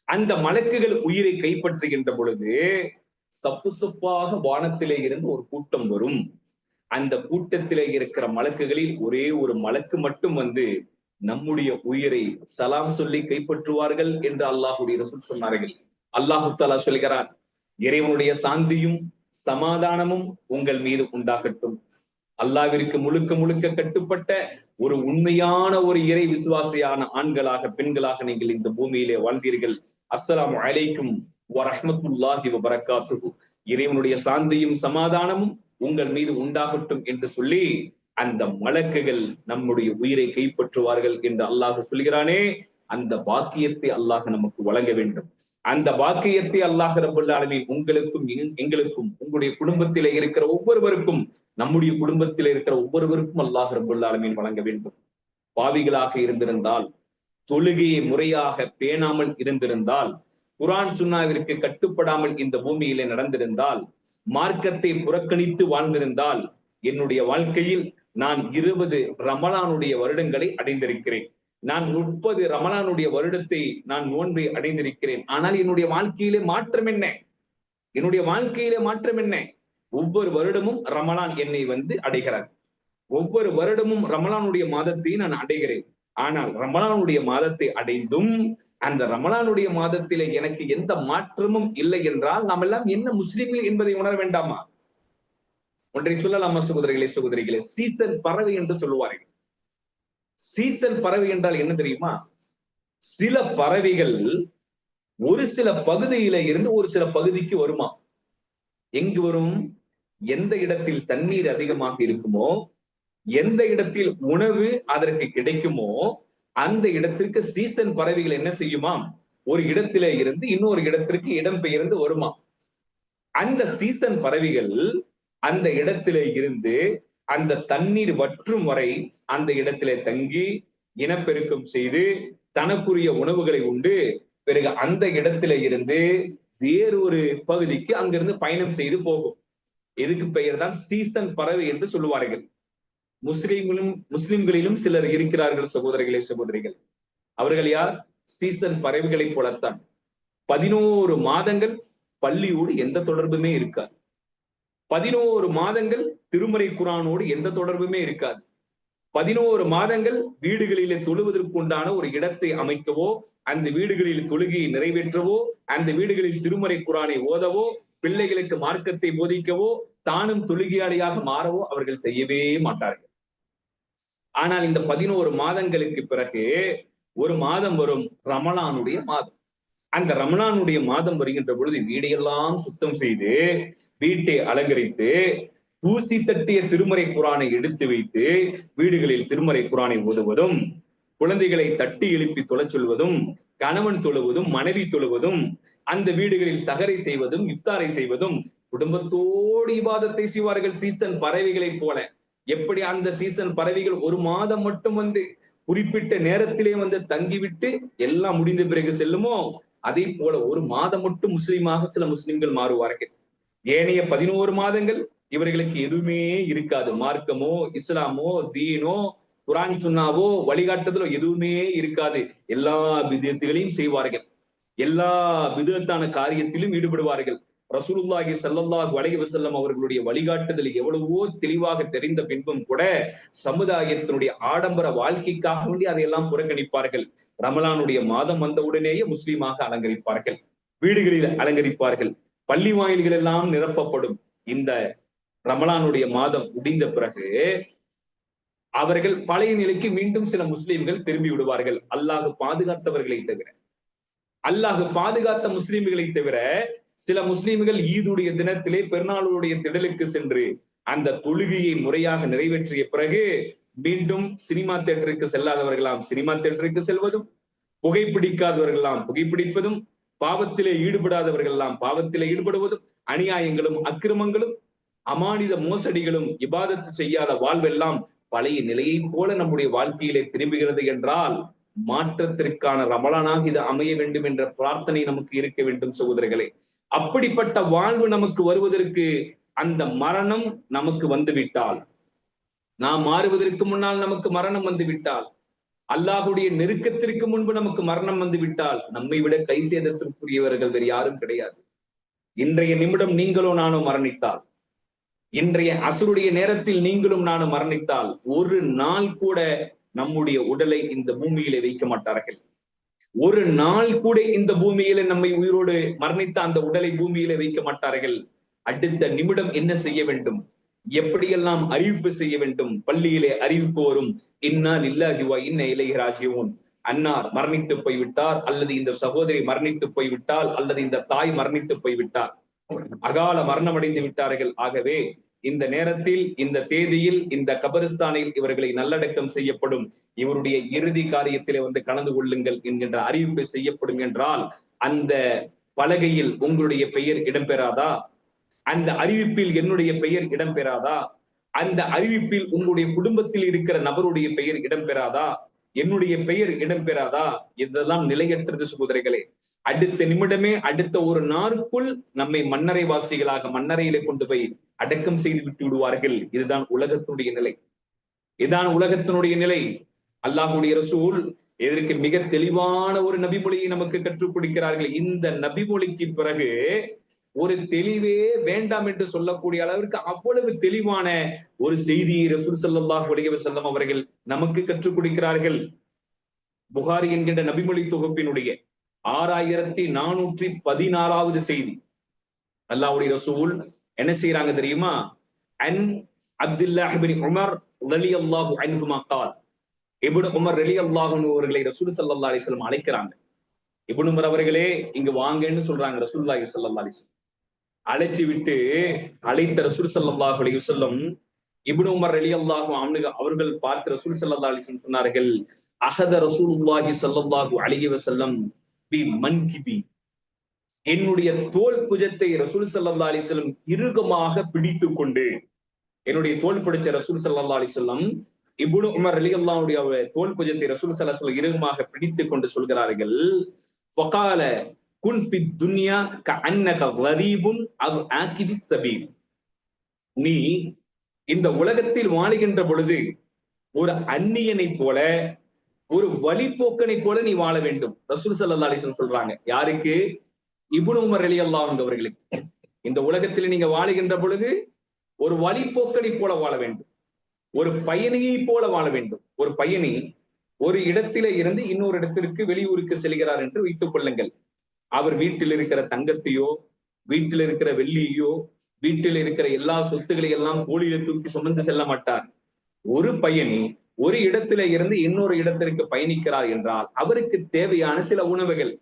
அந்த மலக்குகள் உயிரை கைப்பற்றுகின்ற பொழுது சஃப்பு சஃப்பாக வானத்திலே இருந்து ஒரு கூட்டம் வரும். அந்த கூட்டத்திலே இருக்கிற மலக்குகளில் ஒரே ஒரு மலக்கு மட்டும் வந்து நம்முடைய உயிரை சலாம் சொல்லி கைப்பற்றுவார்கள் என்று அல்லாஹுடைய ரசூல் சொன்னார்கள். அல்லாஹு தஆலா சொல்கிறான், இறைவனுடைய சாந்தியும் சமாதானமும் உங்கள் மீது உண்டாகட்டும். அல்லாஹ்விற்கு முழுக்க முழுக்க கட்டுப்பட்ட ஒரு உண்மையான ஒரு இறை விசுவாசியான ஆண்களாக, பெண்களாக நீங்கள் இந்த பூமியிலே வாழ்ந்தீர்கள். அஸ்ஸலாமு அலைக்கும் வரஹ்மத்துல்லாஹி வபரகாத்துஹு. இறைவனுடைய சாந்தியும் சமாதானமும் உங்கள் மீது உண்டாகட்டும் என்று சொல்லி அந்த மலக்குகள் நம்முடைய உயிரை கைப்பற்றுவார்கள் என்று அல்லாஹ் சொல்கிறானே, அந்த பாக்கியத்தை அல்லாஹ் நமக்கு வழங்க வேண்டும். அந்த பாக்கியத்தை அல்லாஹ் ரப்பல் ஆலமீன் உங்களுக்கும் எங்களுக்கும் உங்களுடைய குடும்பத்திலே இருக்கிற ஒவ்வொருவருக்கும் நம்முடைய குடும்பத்திலே இருக்கிற ஒவ்வொருவருக்கும் அல்லாஹ் ரப்பல் ஆலமீன் வழங்க வேண்டும். பாவிகளாக இருந்திருந்தால், தொழுகையை முறையாக பேணாமல் இருந்திருந்தால், குர்ஆன் சுன்னாவிற்கு கட்டுப்படாமல் இந்த பூமியிலே நடந்திருந்தால், மார்க்கத்தை புறக்கணித்து வாழ்ந்திருந்தால், என்னுடைய வாழ்க்கையில் நான் 20 ரமலானுடைய வருடங்களை அடைந்திருக்கிறேன். நான் 30 ரமலானுடைய வருடத்தை நான் நோன்பை அடைந்திருக்கிறேன். ஆனால் என்னுடைய வாழ்க்கையிலே மாற்றம் என்ன? என்னுடைய வாழ்க்கையிலே மாற்றம் என்ன? ஒவ்வொரு வருடமும் ரமலான் என்னை அடைகிறார். ஒவ்வொரு வருடமும் ரமலானுடைய மாதத்தை நான் அடைகிறேன். ஆனால் ரமலானுடைய மாதத்தை அடைந்தும் அந்த ரமலானுடைய மாதத்திலே எனக்கு எந்த மாற்றமும் இல்லை என்றால் நாம் எல்லாம் என்ன முஸ்லிம்கள் என்பதை உணர வேண்டாமா? ஒன்றை சொல்லலாமா சகோதரிகளே? சீசன் பறவை என்று சொல்லுவார்கள். சீசன் பறவை என்றால் என்ன தெரியுமா? சில பறவைகள் ஒரு சில பகுதியில இருந்து ஒரு சில பகுதிக்கு வருமா. எங்கு வரும்? எந்த இடத்தில் தண்ணீர் அதிகமாக இருக்குமோ, எந்த இடத்தில் உணவு அதற்கு கிடைக்குமோ, அந்த இடத்திற்கு சீசன் பறவைகள் என்ன செய்யுமாம்? ஒரு இடத்திலே இருந்து இன்னொரு இடத்திற்கு இடம்பெயர்ந்து வருமா. அந்த சீசன் பறவைகள் அந்த இடத்திலே இருந்து அந்த தண்ணீர் வற்றும் வரை அந்த இடத்திலே தங்கி இனப்பெருக்கம் செய்து தனக்குரிய உணவுகளை உண்டு, பிறகு அந்த இடத்திலே இருந்து வேறொரு பகுதிக்கு அங்கிருந்து பயணம் செய்து போகும். இதுக்கு பெயர் தான் சீசன் பறவை என்று சொல்லுவார்கள். முஸ்லிம்களிலும் சிலர் இருக்கிறார்கள் சகோதரிகள். அவர்கள் யார்? சீசன் பறவைகளைப் போலத்தான் 11 மாதங்கள் பள்ளியோடு எந்த தொடர்புமே இருக்காது. 11 மாதங்கள் திருமறை குர்ஆனோடு எந்த தொடர்புமே இருக்காது. 11 மாதங்கள் வீடுகளிலே தொழுவதற்கு உண்டான ஒரு இடத்தை அமைக்கவோ, அந்த வீடுகளில் தொழுகையை நிறைவேற்றவோ, அந்த வீடுகளில் திருமறை குர்ஆனை ஓதவோ, பிள்ளைகளுக்கு மார்க்கத்தை போதிக்கவோ, தானும் தொழுகையாளியாக மாறவோ அவர்கள் செய்யவே மாட்டார்கள். ஆனால் இந்த 11 மாதங்களுக்கு பிறகு ஒரு மாதம் வரும், ரமலானுடைய மாதம். அந்த ரமலானுடைய மாதம் வருகின்ற பொழுது வீடையெல்லாம் சுத்தம் செய்து, வீட்டை அலங்கரித்து, தூசி தட்டிய திருமறை குர்ஆனை எடுத்து வைத்து வீடுகளில் திருமறை குர்ஆனை ஓதுவதும், குழந்தைகளை தட்டி எழுப்பி தொழச் சொல்வதும், கணவன் தொழுவதும், மனைவி தொழுவதும், அந்த வீடுகளில் சகரை செய்வதும், இஃப்தாரை செய்வதும், குடும்பத்தோடு இபாதத்தை செய்வார்கள் சீசன் பறவைகளைப் போல. எப்படி அந்த சீசன் பறவைகள் ஒரு மாதம் மட்டும் குறிப்பிட்ட நேரத்திலே தங்கிவிட்டு எல்லாம் முடிந்த பிறகு செல்லுமோ, அதே போல ஒரு மாதம் மட்டும் முஸ்லீமாக சில முஸ்லிம்கள் மாறுவார்கள். ஏனைய 11 மாதங்கள் இவர்களுக்கு எதுவுமே இருக்காது. மார்க்கமோ, இஸ்லாமோ, தீனோ, குர்ஆன் சுன்னாவோ, வழிகாட்டுதலோ எதுவுமே இருக்காது. எல்லா பிதஅத்துகளையும் செய்வார்கள். எல்லா பிதஅத்தான காரியத்திலும் ஈடுபடுவார்கள். ரசூலுல்லாஹி ஸல்லல்லாஹு அலைஹி வஸல்லம் அவர்களுடைய வழிகாட்டுதல் எவ்வளவோ தெளிவாக தெரிந்த பின்பும் கூட சமுதாயத்தினுடைய ஆடம்பர வாழ்க்கைக்காக வேண்டி அதையெல்லாம் புறக்கணிப்பார்கள். ரமலானுடைய மாதம் வந்தவுடனேயே முஸ்லீமாக அலங்கரிப்பார்கள், வீடுகளில் அலங்கரிப்பார்கள், பள்ளி வாயில்கள் எல்லாம் நிரப்பப்படும். இந்த ரமலானுடைய மாதம் முடிந்த பிறகு அவர்கள் பழைய நிலைக்கு மீண்டும் சில முஸ்லிம்கள் திரும்பி விடுவார்கள். அல்லாஹ் பாதுகாத்தவர்களை தவிர, அல்லாஹ் பாதுகாத்த முஸ்லிம்களை தவிர சில முஸ்லிம்கள் ஈதுடைய தினத்திலே பெருநாளுடைய திடலுக்கு சென்று அந்த தொழுகையை முறையாக நிறைவேற்றிய பிறகு மீண்டும் சினிமா தியேட்டருக்கு செல்லாதவர்களாம் சினிமா தியேட்டருக்கு செல்வதும், புகைப்பிடிக்காதவர்களாம் புகைப்பிடிப்பதும், பாவத்திலே ஈடுபடாதவர்கள்லாம் பாவத்திலே ஈடுபடுவதும், அநியாயங்களும் அக்கிரமங்களும் அமானித மோசடிகளும் இபாதத்து செய்யாத வாழ்வெல்லாம் பழைய நிலையை போல நம்முடைய வாழ்க்கையிலே திரும்புகிறது என்றால் மாற்றத்திற்கான ரமலானாக இது அமைய வேண்டும் என்ற பிரார்த்தனை நமக்கு இருக்க வேண்டும் சகோதரர்களே. அப்படிப்பட்ட வாழ்வு நமக்கு வருவதற்கு அந்த மரணம் நமக்கு வந்துவிட்டால், நாம் மாறுவதற்கு முன்னால் நமக்கு மரணம் வந்துவிட்டால், அல்லாஹுடைய நெருக்கத்திற்கு முன்பு நமக்கு மரணம் வந்துவிட்டால், நம்மை விட கை சேதத்திற்குரியவர்கள் வேறு யாரும் கிடையாது. இன்றைய நிமிடம் நீங்களோ நானோ மரணித்தால், இன்றைய அசுருடைய நேரத்தில் நீங்களும் நானும் மரணித்தால், ஒரு நாள் கூட நம்முடைய உடலை இந்த பூமியிலே வைக்க மாட்டார்கள். ஒரு நாள் கூட இந்த பூமியில நம்மை உயிரோடு மரணித்த அந்த உடலை பூமியிலே வைக்க மாட்டார்கள். அடுத்த நிமிடம் என்ன செய்ய வேண்டும், எப்படியெல்லாம் அறிவிப்பு செய்ய வேண்டும்? பள்ளியிலே அறிவிப்பு வரும், இன்னா லில்லாஹி வ இன்னா இலைஹி ராஜிஊன். அன்னார் மரணித்து போய்விட்டார், அல்லது இந்த சகோதரி மரணித்து போய்விட்டால், அல்லது இந்த தாய் மரணித்து போய்விட்டார். அகால மரணம் அடைந்து விட்டார்கள். ஆகவே இந்த நேரத்தில், இந்த தேதியில், இந்த கபரிஸ்தானில் இவர்களை நல்லடக்கம் செய்யப்படும். இவருடைய இறுதி காரியத்திலே வந்து கலந்து கொள்ளுங்கள் என்கின்ற அறிவிப்பு செய்யப்படும் என்றால் அந்த பலகையில் உங்களுடைய பெயர் இடம்பெறாதா? அந்த அறிவிப்பில் என்னுடைய பெயர் இடம்பெறாதா? அந்த அறிவிப்பில் உங்களுடைய குடும்பத்தில் இருக்கிற நபருடைய பெயர் இடம்பெறாதா? என்னுடைய பெயர் இடம்பெறாதா? இதெல்லாம் நிலையற்றது சகோதரிகளே. அடுத்த நிமிடமே, அடுத்த ஒரு நாளுக்குள் நம்மை மன்னரை வாசிகளாக மன்னரையிலே கொண்டு போய் அடக்கம் செய்து விட்டு விடுவார்கள். இதுதான் உலகத்தினுடைய நிலை. இதுதான் உலகத்தினுடைய நிலை. அல்லாஹுடைய ரசூல் இதற்கு மிக தெளிவான ஒரு நபிமொழியை நமக்கு கற்றுக் கொடுக்கிறார்கள். இந்த நபிமொழிக்கு பிறகு ஒரு தெளிவே வேண்டாம் என்று சொல்லக்கூடிய அளவிற்கு அவ்வளவு தெளிவான ஒரு செய்தியை ரசூல் ஸல்லல்லாஹு அலைஹி வஸல்லம் அவர்கள் நமக்கு கற்றுக் கொடுக்கிறார்கள். புகாரி என்கின்ற நபிமொழி தொகுப்பினுடைய 6414வது செய்தி. அல்லாஹ்வுடைய ரசூல் என்ன செய்யறாங்க தெரியுமா? அன் அப்துல்லாஹ் இப்னு உமர் ரலியல்லாஹு அன்ஹுமா قال இப்னு உமர் ரலியல்லாஹு அன்ஹு அவர்களை ரசூல் ஸல்லல்லாஹு அலைஹி வஸல்லம் அழைக்கிறாங்க. இப்னு உமர் அவர்களே இங்க வாங்கன்னு சொல்றாங்க ரசூலுல்லாஹி ஸல்லல்லாஹு அலைஹி வஸல்லம். அழைச்சி விட்டு அழைத்த ரசூல் ஸல்லல்லாஹு அலைஹி வஸல்லம் இப்னு உமர் ரலியல்லாஹு அன்ஹு அவர்கள் பார்த்து ரசூல் ஸல்லல்லாஹு அலைஹி வஸல்லம் சொன்னார்கள், அஹத ரசூலுல்லாஹி ஸல்லல்லாஹு அலைஹி வஸல்லம் பி மன்கிபி. என்னுடைய தோல் புஜத்தை ரசூல் ஸல்லல்லாஹு அலைஹி வஸல்லம் இறுகமாக பிடித்துக் கொண்டு, என்னுடைய தோல் பிடிச்ச ரசூல் ஸல்லல்லாஹு அலைஹி வஸல்லம் இப்னு உமர் ரலியல்லாஹு தோல் புஜத்தை ரசூல் ஸல்லல்லாஹு அலைஹி வஸல்லம் இறுகமாக பிடித்துக் கொண்டு சொல்கிறார்கள், ஃபகால குன் ஃபி துன்யா கஅன்னக கரீபுன் அவ் ஆகிபிஸ் சபீல். நீ இந்த உலகத்தில் வாழுகின்ற பொழுது ஒரு அந்நியனை போல, ஒரு வழிபோக்கனை போல நீ வாழ வேண்டும். ரசூல் ஸல்லல்லாஹு அலைஹி வஸல்லம் சொல்றாங்க. யாருக்கு? இப்னு உமர் ரலியல்லாஹு அன்ஹு அவர்களுக்கு. இந்த உலகத்தில் நீங்க வாழுகின்ற பொழுது ஒரு வழிபோக்கனை போல வாழ வேண்டும், ஒரு பயணியை போல வாழ வேண்டும். ஒரு பயணி ஒரு இடத்திலே இருந்து இன்னொரு இடத்திற்கு வெளியூருக்கு செல்கிறார் என்று வைத்துக் கொள்ளுங்கள். அவர் வீட்டில் இருக்கிற தங்கத்தையோ, வீட்டில் இருக்கிற வெள்ளியோ, வீட்டில் இருக்கிற எல்லா சொத்துக்களை எல்லாம் கோழியில தூக்கி சுமந்து செல்ல மாட்டார். ஒரு பயணி ஒரு இடத்தில இருந்து இன்னொரு இடத்திற்கு பயணிக்கிறார் என்றால் அவருக்கு தேவையான சில உணவுகள்,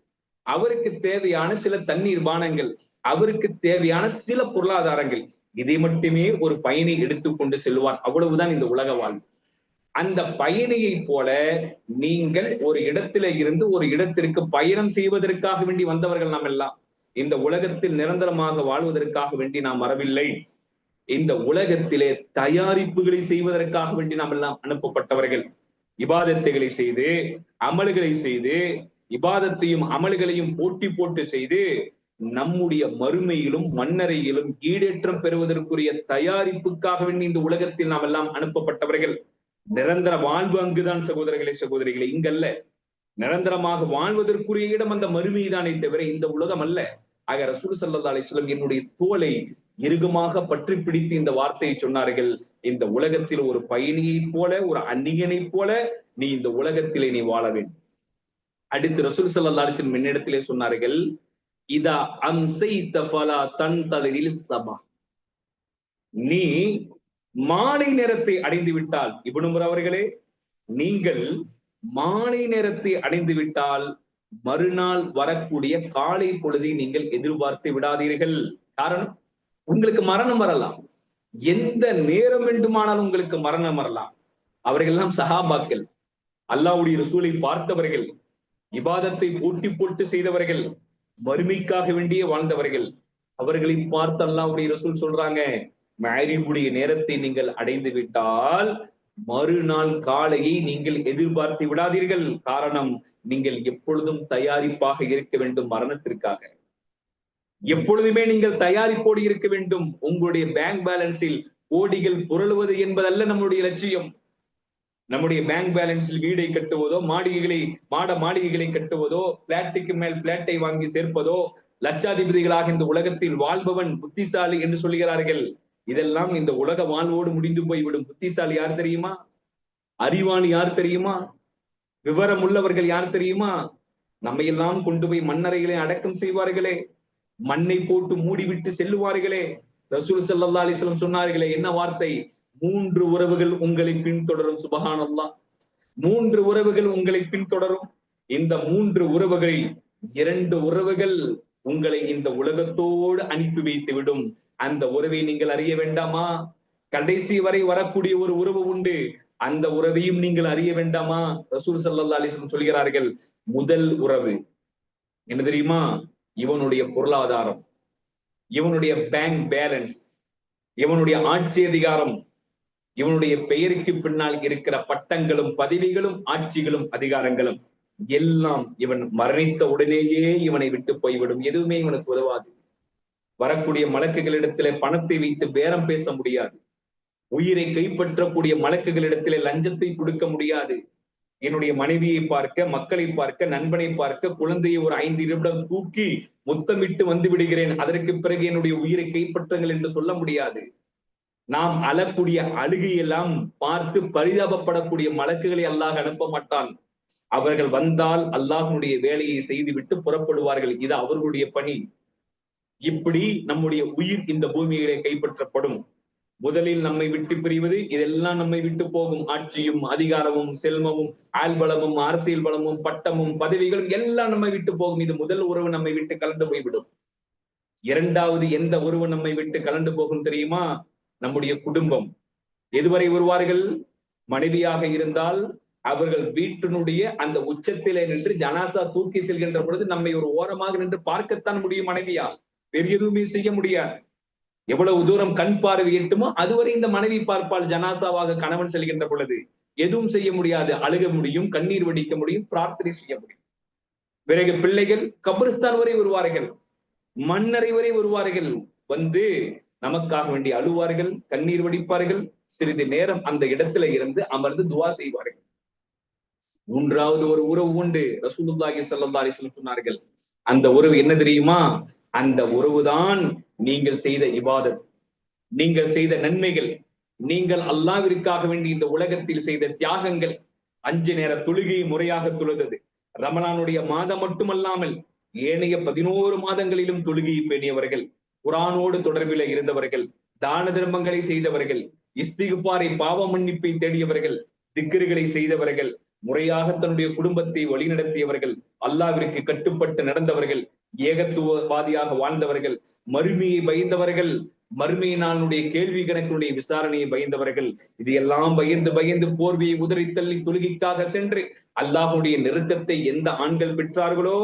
அவருக்கு தேவையான சில தண்ணீர் பானங்கள், அவருக்கு தேவையான சில பொருளாதாரங்கள், இதை மட்டுமே ஒரு பயணி எடுத்துக்கொண்டு செல்வார். அவ்வளவுதான் இந்த உலக வாழ்வு. அந்த பயணியை போல நீங்கள் ஒரு இடத்தில இருந்து ஒரு இடத்திற்கு பயணம் செய்வதற்காக வேண்டி வந்தவர்கள் நாம் எல்லாம். இந்த உலகத்தில் நிரந்தரமாக வாழ்வதற்காக வேண்டி நாம் வரவில்லை. இந்த உலகத்திலே தயாரிப்புகளை செய்வதற்காக வேண்டி நாம் எல்லாம் அனுப்பப்பட்டவர்கள். இபாதத்துகளை செய்து, அமல்களை செய்து, இபாதத்தையும் அமல்களையும் போட்டி போட்டு செய்து நம்முடைய மறுமையிலும் மன்னரையிலும் ஈடேற்றம் பெறுவதற்குரிய தயாரிப்புக்காக வேண்டி இந்த உலகத்தில் நாம் எல்லாம் அனுப்பப்பட்டவர்கள். நிரந்தர வாழ்வு அங்குதான் சகோதரர்களே, சகோதரிகளே, இங்கல்ல. நிரந்தரமாக வாழ்வதற்குரிய இடம் அந்த மறுமைதானே தவிர இந்த உலகம் அல்ல. ஆக ரசூல் ஸல்லல்லாஹு அலைஹி வஸல்லம் என்னுடைய தோலை இறுகமாக பற்றி பிடித்து இந்த வார்த்தையை சொன்னார்கள். இந்த உலகத்தில் ஒரு பயணியை போல, ஒரு அந்நியனை போல நீ இந்த உலகத்திலே நீ வாழ வேண்டும். அடுத்து ரசூல் ஸல்லல்லாஹு அலைஹி வஸல்லம் என்னிடத்திலே சொன்னார்கள், இதா அம்சைத ஃபலா தன்தலில் ஸபா. நீ மாலை நேரத்தை அடைந்து விட்டால், இப்னு உமர் அவர்களே, நீங்கள் மாலை நேரத்தை அடைந்து விட்டால் மறுநாள் வரக்கூடிய காலை பொழுதை நீங்கள் எதிர்பார்த்து விடாதீர்கள். காரணம், உங்களுக்கு மரணம் வரலாம். எந்த நேரம் வேண்டுமானாலும் உங்களுக்கு மரணம் வரலாம். அவர்கள் எல்லாம் சஹாபாக்கள், அல்லாஹ்வுடைய ரசூலை பார்த்தவர்கள், இபாதத்தை போட்டி போட்டு செய்தவர்கள், மறுமைக்காக வேண்டியே வாழ்ந்தவர்கள். அவர்களை பார்த்து அல்லாஹ்வுடைய ரசூல் சொல்றாங்க, மஅரிபுடைய நேரத்தை நீங்கள் அடைந்து விட்டால் மறுநாள் காலையை நீங்கள் எதிர்பார்த்து விடாதீர்கள். காரணம், நீங்கள் எப்பொழுதும் தயாரிப்பாக இருக்க வேண்டும் மரணத்திற்காக. எப்பொழுதுமே நீங்கள் தயாரிப்போடு இருக்க வேண்டும். உங்களுடைய பேங்க் பேலன்ஸில் கோடிகள் புரளுவது என்பதல்ல நம்முடைய லட்சியம். நம்முடைய பேங்க் பேலன்ஸில் வீடை கட்டுவதோ, மாளிகைகளை கட்டுவதோ, பிளாட்டுக்கு மேல் பிளாட்டை வாங்கி சேர்ப்பதோ, லட்சாதிபதிகளாக இந்த உலகத்தில் வாழ்பவன் புத்திசாலி என்று சொல்கிறார்கள். இதெல்லாம் இந்த உலக வாழ்வோடு முடிந்து போய்விடும். புத்திசாலி யார் தெரியுமா? அறிவாளி யார் தெரியுமா? விவரம் உள்ளவர்கள் யார் தெரியுமா? நம்மை எல்லாம் கொண்டு போய் மண்ணறைகளை அடக்கம் செய்வார்களே, மண்ணை போட்டு மூடிவிட்டு செல்லுவார்களே. ரசூல் ஸல்லல்லாஹு அலைஹி வஸல்லம் சொன்னார்களே, என்ன வார்த்தை? 3 உறவுகள் உங்களை பின்தொடரும். சுபஹானல்லாஹ். 3 உறவுகள் உங்களை பின்தொடரும். இந்த 3 உறவுகளில் 2 உறவுகள் உங்களை இந்த உலகத்தோடு அனுப்பி வைத்து விடும். அந்த உறவை நீங்கள் அறிய வேண்டாமா? கடைசி வரை வரக்கூடிய ஒரு உறவு உண்டு, அந்த உறவையும் நீங்கள் அறிய வேண்டாமா? ரசூல் ஸல்லல்லாஹு அலைஹி வஸல்லம் சொல்கிறார்கள், முதல் உறவு என்ன தெரியுமா? இவனுடைய பொருளாதாரம், இவனுடைய பேங்க் பேலன்ஸ், இவனுடைய ஆட்சி அதிகாரம், இவனுடைய பெயருக்கு பின்னால் இருக்கிற பட்டங்களும் பதவிகளும் ஆட்சிகளும் அதிகாரங்களும் எல்லாம் இவன் மரணித்த உடனேயே இவனை விட்டு போய்விடும். எதுவுமே இவனுக்கு உதவாது. வரக்கூடிய மலக்குகளிடத்திலே பணத்தை வைத்து பேரம் பேச முடியாது. உயிரை கைப்பற்றக்கூடிய மலக்குகளிடத்திலே லஞ்சத்தை கொடுக்க முடியாது. என்னுடைய மனைவியை பார்க்க, மக்களை பார்க்க, நண்பனை பார்க்க, குழந்தையை ஒரு 5 நிமிடம் தூக்கி முத்தமிட்டு வந்து விடுகிறேன், அதற்கு பிறகு என்னுடைய உயிரை கைப்பற்றுங்கள் என்று சொல்ல முடியாது. நாம் அழக்கூடிய அழுகையெல்லாம் பார்த்து பரிதாபப்படக்கூடிய மலக்குகளை அல்லாஹ் அனுப்ப மாட்டான். அவர்கள் வந்தால் அல்லாஹ்வுடைய வேலையை செய்துவிட்டு புறப்படுவார்கள். இது அவர்களுடைய பணி. இப்படி நம்முடைய உயிர் இந்த பூமியிலே கைப்பற்றப்படும். முதலில் நம்மை விட்டு பிரிவது, இதெல்லாம் நம்மை விட்டு போகும். ஆட்சியும் அதிகாரமும் செல்வமும் ஆள்பலமும் அரசியல் பலமும் பட்டமும் பதவிகளும் எல்லாம் நம்மை விட்டு போகும். இது முதல் உறவு நம்மை விட்டு கலந்து போய்விடும். இரண்டாவது எந்த உறவு நம்மை விட்டு கலந்து போகும் தெரியுமா? நம்முடைய குடும்பம். எதுவரை வருவார்கள்? மனைவியாக இருந்தால் அவர்கள் வீட்டினுடைய அந்த உச்சத்திலே நின்று ஜனாசா தூக்கி செல்கின்ற பொழுது நம்மை ஒரு ஓரமாக நின்று பார்க்கத்தான் முடியும் மனைவியால். வேறு எதுவுமே செய்ய முடியாது. எவ்வளவு தூரம் கண் பார்வை எட்டுமோ அதுவரை இந்த மனைவி பார்ப்பால். ஜனாசாவாக கணவன் செல்கின்ற பொழுது எதுவும் செய்ய முடியாது. அழுக முடியும், கண்ணீர் வடிக்க முடியும், பிரார்த்தனை செய்ய முடியும். பிறகு பிள்ளைகள் கபிரிஸ்தான் வரை வருவார்கள், மண்ணறை வரை வருவார்கள். வந்து நமக்காக வேண்டி அழுவார்கள், கண்ணீர் வடிப்பார்கள். சிறிது நேரம் அந்த இடத்துல இருந்து அமர்ந்து துவா செய்வார்கள். மூன்றாவது ஒரு உறவு உண்டு. ரசூலுல்லாஹி ஸல்லல்லாஹு அலைஹி வஸல்லம் சொன்னார்கள், அந்த உறவு என்ன தெரியுமா? அந்த உறவுதான் நீங்கள் செய்த இபாதத், நீங்கள் செய்த நன்மைகள், நீங்கள் அல்லாஹ்விற்காக வேண்டி இந்த உலகத்தில் செய்த தியாகங்கள். 5 நேர தொழுகையை முறையாக தொழுதது, ரமலானுடைய மாதம் மட்டுமல்லாமல் ஏனைய 11 மாதங்களிலும் தொழுகையை பேணியவர்கள், குர்ஆனோடு தொடர்பில் இருந்தவர்கள், தான தர்மங்களை செய்தவர்கள், இஸ்திக்ஃபாரை பாவ மன்னிப்பை தேடியவர்கள், திக்ருகளை செய்தவர்கள், முறையாக தன்னுடைய குடும்பத்தை வழிநடத்தியவர்கள், அல்லாஹ்விற்கு கட்டுப்பட்டு நடந்தவர்கள், ஏகத்துவவாதியாக வாழ்ந்தவர்கள், மறுமையை பயந்தவர்கள், மறுமை நாளுடைய கேள்வி கணக்குடைய விசாரணையை பயந்தவர்கள். இது எல்லாம் பயந்து பயந்து போர்வையை உதறி தள்ளி தொழுகைக்காக சென்று அல்லாஹ்வுடைய நெருக்கத்தை எந்த ஆண்கள் பெற்றார்களோ,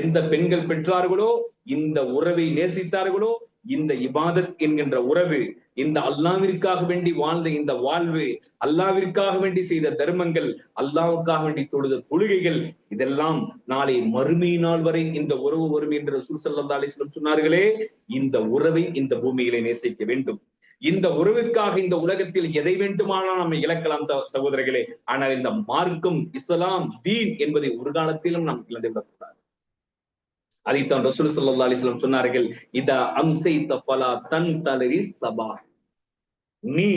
எந்த பெண்கள் பெற்றார்களோ, இந்த உறவை நேசித்தார்களோ, இந்த இபாதத் என்கின்ற உறவு, இந்த அல்லாஹ்விற்காக வேண்டி வாழ்ந்த இந்த வாழ்வு, அல்லாஹ்விற்காக வேண்டி செய்த தர்மங்கள், அல்லாஹ்வுக்காக வேண்டி தொழுத தொழுகைகள், இதெல்லாம் நாளை மறுமை நாள் வரை இந்த உறவு வரும் என்று ரசூல் ஸல்லல்லாஹு அலைஹி வஸல்லம் சொன்னார்களே. இந்த உறவை இந்த பூமியிலே நேசிக்க வேண்டும். இந்த உறவுக்காக இந்த உலகத்தில் எதை வேண்டுமானால் நம்ம இழக்கலாம் சகோதரர்களே. ஆனால் இந்த மார்க்கம், இஸ்லாம், தீன் என்பதை ஒரு காலத்திலும் நாம் இழந்து விடக்கூடாது. அதைத்தான் ரசூல் ஸல்லல்லாஹு அலைஹி வஸல்லம் சொன்னார்கள், இதா அம்சைத ஃபலா தன்தலரி ஸபாஹ். நீ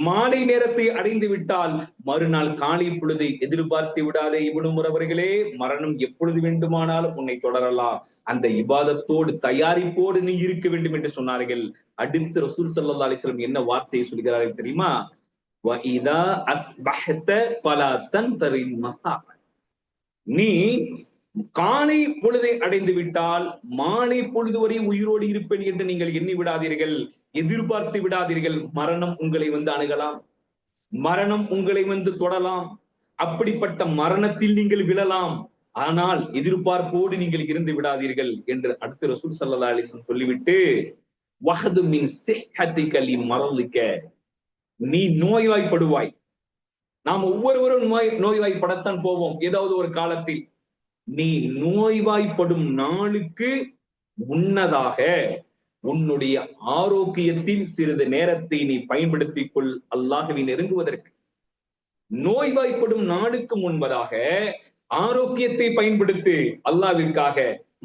மாலை நேரத்தை அடைந்து விட்டால் மறுநாள் காலை பொழுதை எதிர்பார்த்து விடாதே இப்னு உமர் அவர்களே. மரணம் எப்பொழுது வேண்டுமானாலும் உன்னை தொடரலாம். அந்த இபாதத்தோடு தயாரிப்போடு நீ இருக்க வேண்டும் என்று சொன்னார்கள். அடுத்து ரசூல் ஸல்லல்லாஹு அலைஹி வஸல்லம் என்ன வார்த்தையை சொல்கிறார்கள் தெரியுமா? வ இதா அஸ்பஹத ஃபலா தன்தரின் மஸா. நீ காலை பொழுதை அடைந்து விட்டால் மாலை பொழுது வரை உயிரோடு இருப்பேன் என்று நீங்கள் எண்ணி விடாதீர்கள், எதிர்பார்த்து விடாதீர்கள். மரணம் உங்களை வந்து அணுகலாம், மரணம் உங்களை வந்து தொடலாம், அப்படிப்பட்ட மரணத்தில் நீங்கள் விழலாம். ஆனால் எதிர்பார்ப்போடு நீங்கள் இருந்து விடாதீர்கள் என்று அடுத்து ரசூல் ஸல்லல்லாஹு அலைஹி வஸல்லம் சொல்லிவிட்டு, வஹது மின் சிஹ்ஹதிக லி மரலிக. நீ நோய்வாய்ப்படுவாய். நாம் ஒவ்வொருவரும் நோய்வாய்ப்படத்தான் போவோம் ஏதாவது ஒரு காலத்தில். நீ நோய்வாய்ப்படும் நாளுக்கு முன்னதாக உன்னுடைய ஆரோக்கியத்தில் சிறிது நேரத்தை நீ பயன்படுத்திக் கொள் அல்லாஹ்வை நெருங்குவதற்கு. நோய்வாய்ப்படும் நாளுக்கு முன்பதாக ஆரோக்கியத்தை பயன்படுத்து அல்லாஹ்விற்காக,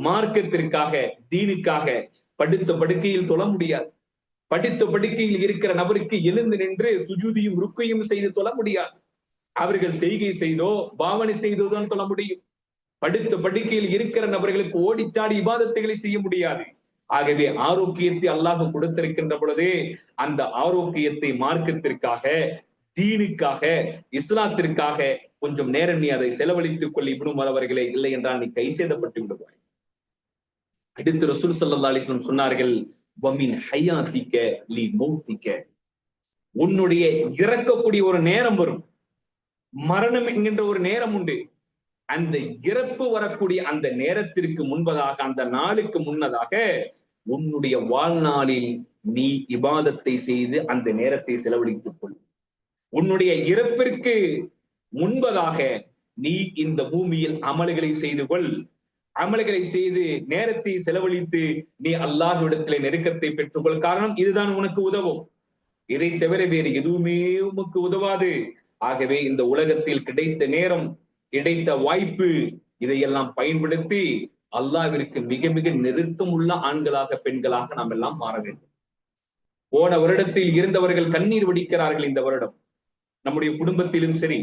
மார்க்கத்திற்காக, தீனுக்காக. படுத்த படுக்கையில் தொழ முடியாது. படுத்த படுக்கையில் இருக்கிற நபருக்கு எழுந்து நின்று சுஜூதியும் ருக்கையும் செய்து தொழ முடியாது. அவர்கள் செய்கை செய்தோ பாவனை செய்தோதான் தொழ முடியும். படுத்த படுக்கையில் இருக்கிற நபர்களுக்கு ஓடிச்சாடி இபாதத்துகளை செய்ய முடியாது. ஆகவே ஆரோக்கியத்தை அல்லாஹ் கொடுத்திருக்கின்ற பொழுதே அந்த ஆரோக்கியத்தை மார்க்கத்திற்காக, தீனுக்காக, இஸ்லாத்திற்காக கொஞ்சம் நேரம் நீ அதை செலவழித்துக் கொள் இப்னு உமர் அவர்களே. இல்லை என்றால் நீ கை சேதப்பட்டு விடுவாய். அடுத்து ரசூல் ஸல்லல்லாஹு அலைஹி வஸல்லம் சொன்னார்கள், வமின் ஹயாத்திக லி மௌத்திக, உன்னுடைய இறக்கக்கூடிய ஒரு நேரம் வரும், மரணம் என்கின்ற ஒரு நேரம் உண்டு. அந்த இறப்பு வரக்கூடிய அந்த நேரத்திற்கு முன்பதாக, அந்த நாளுக்கு முன்னதாக உன்னுடைய வாழ்நாளில் நீ இபாதத்தை செய்து அந்த நேரத்தை செலவழித்துக் கொள். உன்னுடைய இறப்பிற்கு முன்பதாக நீ இந்த பூமியில் அமல்களை செய்து கொள். அமல்களை செய்து நேரத்தை செலவழித்து நீ அல்லாஹ்விடத்திலே நெருக்கத்தை பெற்றுக்கொள். காரணம், இதுதான் உனக்கு உதவும். இதை தவிர வேறு எதுவுமே உமக்கு உதவாது. ஆகவே இந்த உலகத்தில் கிடைத்த நேரம், கிடைத்த வாய்ப்பு, இதையெல்லாம் பயன்படுத்தி அல்லாஹ்விற்கு மிக மிக நெருக்கம் உள்ள ஆண்களாக பெண்களாக நாம் எல்லாம் மாற வேண்டும். போன வருடத்தில் இருந்தவர்கள் கண்ணீர் வடிக்கிறார்கள். இந்த வருடம் நம்முடைய குடும்பத்திலும் சரி,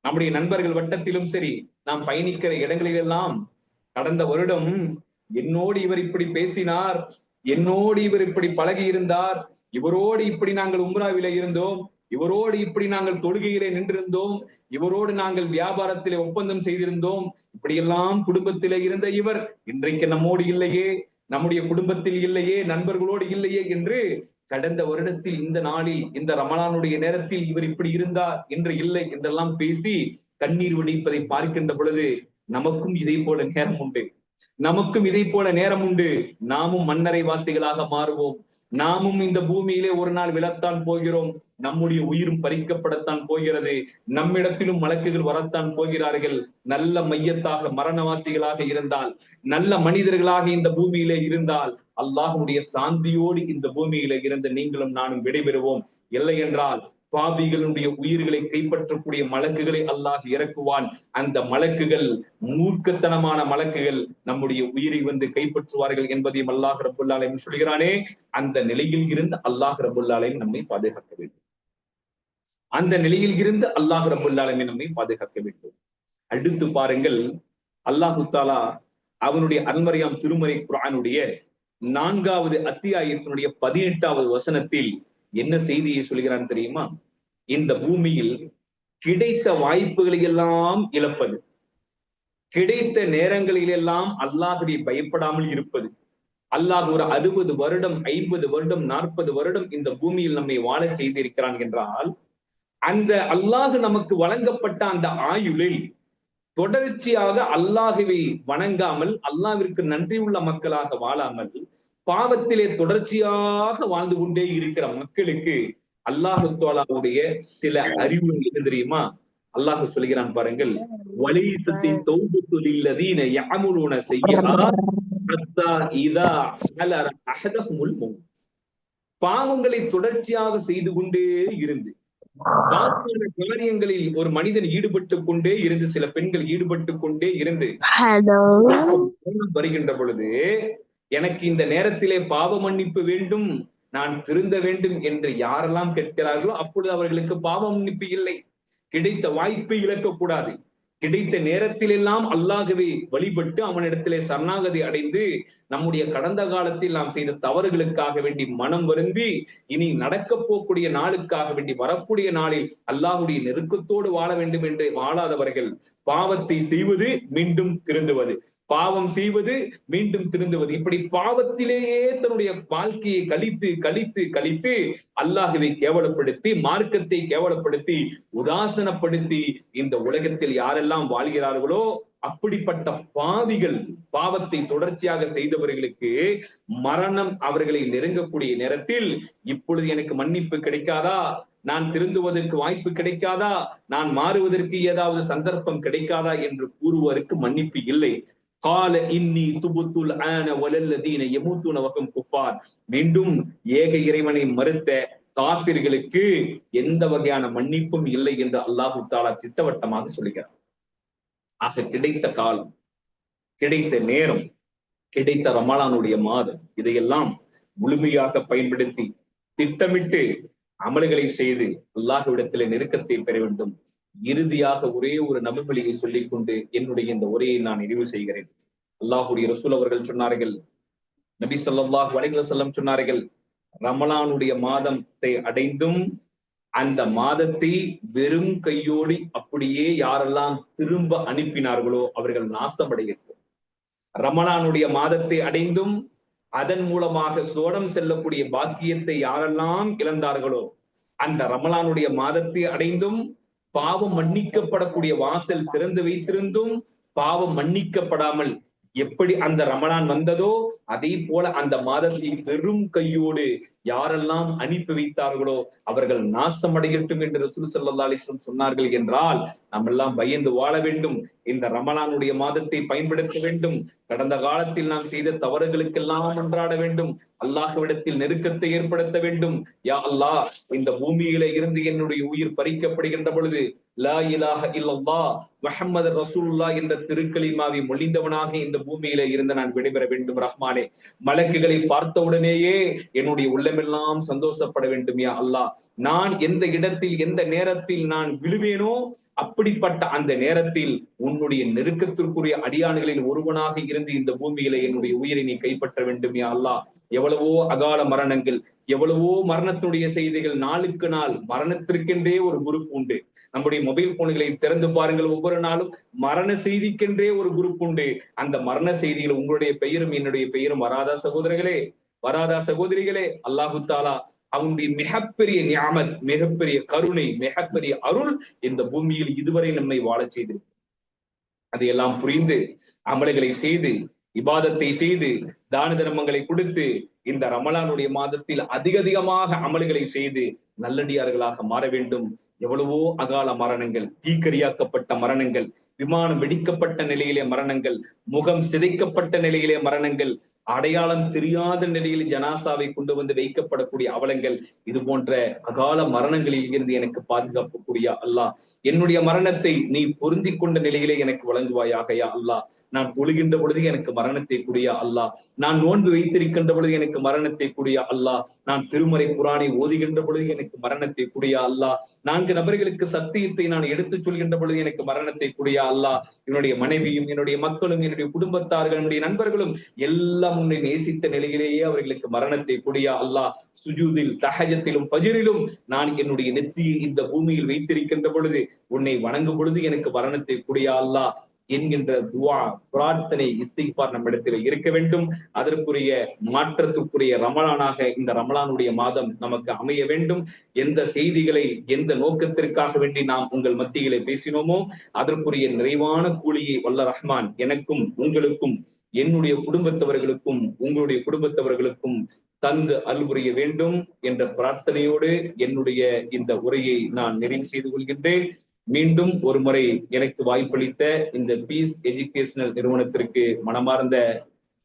நம்முடைய நண்பர்கள் வட்டத்திலும் சரி, நாம் பயணிக்கிற இடங்களிலெல்லாம் கடந்த வருடம் என்னோடு இவர் இப்படி பேசினார், என்னோடு இவர் இப்படி பழகி இருந்தார், இவரோடு இப்படி நாங்கள் உம்ராவில இருந்தோம், இவரோடு இப்படி நாங்கள் தொழுகையிலே நின்றிருந்தோம், இவரோடு நாங்கள் வியாபாரத்திலே ஒப்பந்தம் செய்திருந்தோம், இப்படியெல்லாம் குடும்பத்திலே இருந்த இவர் இன்றைக்கு நம்மோடு இல்லையே, நம்முடைய குடும்பத்தில் இல்லையே, நண்பர்களோடு இல்லையே என்று கடந்த வருடத்தில் இந்த நாளில் இந்த ரமலானுடைய நேரத்தில் இவர் இப்படி இருந்தார் என்று இல்லை என்றெல்லாம் பேசி கண்ணீர் வடிப்பதை பார்க்கின்ற பொழுது நமக்கும் இதை போல நேரம் உண்டு, நமக்கும் இதை போல நேரம் உண்டு. நாமும் மன்னரை வாசிகளாக மாறுவோம். நாமும் இந்த பூமியிலே ஒரு நாள் விழத்தான் போகிறோம். நம்முடைய உயிரும் பறிக்கப்படத்தான் போகிறது. நம்மிடத்திலும் வழக்குகள் வரத்தான் போகிறார்கள். நல்ல மையத்தாக மரணவாசிகளாக இருந்தால், நல்ல மனிதர்களாக இந்த பூமியிலே இருந்தால், அல்லாஹ்வுடைய சாந்தியோடு இந்த பூமியில இருந்த நீங்களும் நானும் விடைபெறுவோம். இல்லை என்றால் பாவிகளுடைய உயிர்களை கைப்பற்றக்கூடிய மலக்குகளை அல்லாஹ் இறக்குவான். அந்த மலக்குகள் மூர்க்கத்தனமான மலக்குகள் நம்முடைய உயிரை வந்து கைப்பற்றுவார்கள் என்பதையும் அல்லாஹ் ரப்புல் ஆலமீன் சொல்கிறானே. அந்த நிலையில் இருந்து அல்லாஹ் ரப்புல் ஆலமீன் நம்மை பாதுகாக்க வேண்டும். அந்த நிலையில் இருந்து அல்லாஹ் ரப்புல் ஆலமீன் நம்மை பாதுகாக்க வேண்டும். அடுத்து பாருங்கள், அல்லாஹு தாலா அவனுடைய அன்மறையாம் திருமறை குர்ஆனுடைய 4வது அத்தியாயத்தினுடைய 18வது வசனத்தில் என்ன செய்தியை சொல்கிறான் தெரியுமா? இந்த பூமியில் கிடைத்த வாய்ப்புகளை எல்லாம் இழப்பது, கிடைத்த நேரங்களிலெல்லாம் அல்லாஹ்வை பயப்படாமல் இருப்பது. அல்லாஹ் ஒரு 60 வருடம், 50 வருடம், 40 வருடம் இந்த பூமியில் நம்மை வாழ செய்திருக்கிறான் என்றால், அந்த அல்லாஹ் நமக்கு வழங்கப்பட்ட அந்த ஆயுளில் தொடர்ச்சியாக அல்லாஹ்வை வணங்காமல், அல்லாஹ்விற்கு நன்றியுள்ள மக்களாக வாழாமல், பாவத்திலே தொடர்ச்சியாக வாழ்ந்து கொண்டே இருக்கிற மக்களுக்கு அல்லாஹு தஆலாவுடைய சில அறிவுரை என்ன தெரியுமா? அல்லாஹ் சொல்கிறான் பாருங்கள், வலீசத்தின் தௌபத்து லில்லதீன யஅமலூன ஸய்யிஆத் ஹத்தா இதா ஹலர அஹதஹுமுல் மௌத். பாவங்களை தொடர்ச்சியாக செய்து கொண்டே இருந்து, பாவமான காரியங்களில் ஒரு மனிதன் ஈடுபட்டு கொண்டே இருந்து, சில பெண்கள் ஈடுபட்டு கொண்டே இருந்து வருகின்ற பொழுது, எனக்கு இந்த நேரத்திலே பாவ மன்னிப்பு வேண்டும், நான் திருந்த வேண்டும் என்று யாரெல்லாம் கேட்கிறார்களோ அப்பொழுது அவர்களுக்கு பாவ மன்னிப்பு இல்லை. கிடைத்த வாய்ப்பை இழக்கக்கூடாது. கிடைத்த நேரத்தில் எல்லாம் அல்லாஹ்வை வழிபட்டு அவனிடத்திலே சரணாகதி அடைந்து, நம்முடைய கடந்த காலத்தில் நாம் செய்த தவறுகளுக்காக வேண்டி மனம் வருந்தி, இனி நடக்க போகக்கூடிய நாளுக்காக வேண்டி வரக்கூடிய நாளில் அல்லாஹ்வுடைய நெருக்கத்தோடு வாழ வேண்டும் என்று வாழாதவர்கள், பாவத்தை செய்வது மீண்டும் திருந்துவது, பாவம் செய்வது மீண்டும் திருந்துவது, இப்படி பாவத்திலேயே தன்னுடைய வாழ்க்கையை கழித்து கழித்து கழித்து அல்லாஹ்வை கேவலப்படுத்தி, மார்க்கத்தை கேவலப்படுத்தி, உதாசனப்படுத்தி இந்த உலகத்தில் யாரெல்லாம் வாழ்கிறார்களோ அப்படிப்பட்ட பாவிகள், பாவத்தை தொடர்ச்சியாக செய்தவர்களுக்கு மரணம் அவர்களை நெருங்கக்கூடிய நேரத்தில், இப்பொழுது எனக்கு மன்னிப்பு கிடைக்காதா, நான் திருந்துவதற்கு வாய்ப்பு கிடைக்காதா, நான் மாறுவதற்கு ஏதாவது சந்தர்ப்பம் கிடைக்காதா என்று கூறுவதற்கு மன்னிப்பு இல்லை. கால இன்னி துபுத்துல் ஆன வலல்லதீன யமூத்துன வஹும் குஃபார். மீண்டும் ஏக இறைவனை மறுத்த காஃபிர்களுக்கு எந்த வகையான மன்னிப்பும் இல்லை என்று அல்லாஹு தஆலா திட்டவட்டமாக சொல்கிறார். ஆக கிடைத்த காலம், கிடைத்த நேரம், கிடைத்த ரமலானுடைய மாதம், இதையெல்லாம் முழுமையாக பயன்படுத்தி திட்டமிட்டு அமல்களை செய்து அல்லாஹ்விடத்திலே நெருக்கத்தை பெற வேண்டும். இறுதியாக ஒரே ஒரு நபிமொழியை சொல்லிக் கொண்டு என்னுடைய இந்த உரையை நான் நிறைவு செய்கிறேன். அல்லாஹ்வுடைய ரசூல் அவர்கள் சொன்னார்கள், நபி ஸல்லல்லாஹு அலைஹி வஸல்லம் சொன்னார்கள், ரமலானுடைய மாதத்தை அடைந்தும் அந்த மாதத்தை வெறும் கையோடு அப்படியே யாரெல்லாம் திரும்ப அனுப்பினார்களோ அவர்கள் நாசமடையட்டும். ரமலானுடைய மாதத்தை அடைந்தும் அதன் மூலமாக சோனம் செல்லக்கூடிய பாக்கியத்தை யாரெல்லாம் இழந்தார்களோ, அந்த ரமலானுடைய மாதத்தை அடைந்தும் பாவம் மன்னிக்கப்படக்கூடிய வாசல் திறந்து வைத்திருந்தும் பாவம் மன்னிக்கப்படாமல் எப்படி அந்த ரமலான் வந்ததோ அதே போல அந்த மாதத்தில் வெறும் கையோடு யாரெல்லாம் அனுப்பி வைத்தார்களோ அவர்கள் நாசம் அடையட்டும் என்று ரசூல் ஸல்லல்லாஹு அலைஹி வஸல்லம் சொன்னார்கள் என்றால் நாம் எல்லாம் பயந்து வாழ வேண்டும். இந்த ரமலானுடைய மாதத்தை பயன்படுத்த வேண்டும். கடந்த காலத்தில் நாம் செய்த தவறுகளுக்கெல்லாம் அன்றாட வேண்டும். அல்லாஹ்விடத்தில் நெருக்கத்தை ஏற்படுத்த வேண்டும். யா அல்லாஹ், இந்த பூமியில இருந்து என்னுடைய உயிர் பறிக்கப்படுகின்ற பொழுது லா இலாஹ இல்லல்லாஹ் முஹம்மது ரசூலுல்லாஹ் என்ற திருக்கலிமாவை மொழிந்தவனாக இந்த பூமியில இருந்து நான் விடைபெற வேண்டும் ரஹ்மானே. மலக்குகளை பார்த்தவுடனேயே என்னுடைய உள்ளமெல்லாம் சந்தோஷப்பட வேண்டும் யா அல்லாஹ். நான் எந்த இடத்தில் எந்த நேரத்தில் நான் விழுவேனோ அப்படிப்பட்ட அந்த நேரத்தில் உன்னுடைய நெருக்கத்திற்குரிய அடியான்களில் ஒருவனாக இருந்து இந்த பூமியில என்னுடைய உயிரை நீ கைப்பற்ற வேண்டும் யா அல்லாஹ். எவ்வளவோ அகால மரணங்கள், எவ்வளவோ மரணத்துடைய செய்திகள். நாளுக்கு நாள் மரணத்திற்கென்றே ஒரு குரூப் உண்டு. நம்முடைய மொபைல் போன்களை திறந்து பாருங்கள், ஒவ்வொரு நாளும் மரண செய்திக்கென்றே ஒரு குரூப் உண்டு. அந்த மரண செய்தியில் உங்களுடைய பெயரும் என்னுடைய பெயரும் வராதா சகோதரர்களே, வராதா சகோதரிகளே? அல்லாஹு தாலா அவனுடைய மிகப்பெரிய நியாமத், மிகப்பெரிய கருணை, மிகப்பெரிய அருள் இந்த பூமியில் இதுவரை நம்மை வாழச் செய்து, அதையெல்லாம் புரிந்து அமல்களை செய்து இபாதத்தை செய்து தான தர்மங்களை கொடுத்து இந்த ரமலானுடைய மாதத்தில் அதிகமாக அமல்களை செய்து நல்லடியார்களாக மாற வேண்டும். எவ்வளவோ அகால மரணங்கள், தீக்கரியாக்கப்பட்ட மரணங்கள், விமானம் வெடிக்கப்பட்ட நிலையிலே மரணங்கள், முகம் சிதைக்கப்பட்ட நிலையிலே மரணங்கள், அடையாளம் தெரியாத நிலையில் ஜனாசாவை கொண்டு வந்து வைக்கப்படக்கூடிய அவலங்கள், இது போன்ற அகால மரணங்களில் இருந்து எனக்கு பாதுகாப்பு கூடிய அல்லாஹ். என்னுடைய மரணத்தை நீ பொருந்தி கொண்ட நிலையிலே எனக்கு வழங்குவாயாக யா அல்லாஹ். நான் தொழுகின்ற பொழுது எனக்கு மரணத்தை கூடிய அல்லாஹ். நான் நோன்பு வைத்திருக்கின்ற பொழுது எனக்கு மரணத்தை கூடிய அல்லாஹ். நான் திருமறை குரானை ஓதுகின்ற பொழுது எனக்கு மரணத்தை கூடிய அல்லாஹ். 4 நபர்களுக்கு சத்தியத்தை நான் எடுத்துச் சொல்கின்ற பொழுது எனக்கு மரணத்தை கூடிய அல்லாஹ். என்னுடைய மனைவியும் என்னுடைய மக்களும் என்னுடைய குடும்பத்தார்கள் என்னுடைய நண்பர்களும் எல்லாம் உன்னை நேசித்த நிலையிலேயே அவர்களுக்கு மரணத்தை கூடிய அல்லாஹ். சுஜூதில், தஹஜத்திலும், ஃபஜ்ரிலும் நான் என்னுடைய நெத்தியை இந்த பூமியில் வைத்திருக்கின்ற பொழுது, உன்னை வணங்கும் பொழுது எனக்கு மரணத்தை கூடிய அல்லாஹ் என்கின்ற துவா, பிரார்த்தனை, இஸ்திக்பார் நம்மிடத்தில் இருக்க வேண்டும். அதற்குரிய மாற்றத்துக்குரிய ரமலானாக இந்த ரமலானுடைய மாதம் நமக்கு அமைய வேண்டும். எந்த செய்திகளை எந்த நோக்கத்திற்காக வேண்டி நாம் உங்கள் மத்தியிலே பேசினோமோ அதற்குரிய நிறைவான கூலியை வல்ல ரஹ்மான் எனக்கும் உங்களுக்கும் என்னுடைய குடும்பத்தவர்களுக்கும் உங்களுடைய குடும்பத்தவர்களுக்கும் தந்து அருள் புரிய வேண்டும் என்ற பிரார்த்தனையோடு என்னுடைய இந்த உரையை நான் நிறைவு செய்து கொள்கின்றேன். மீண்டும் ஒரு முறை எனக்கு வாய்ப்பளித்த இந்த பீஸ் எஜுகேஷனல் நிறுவனத்திற்கு மனமார்ந்த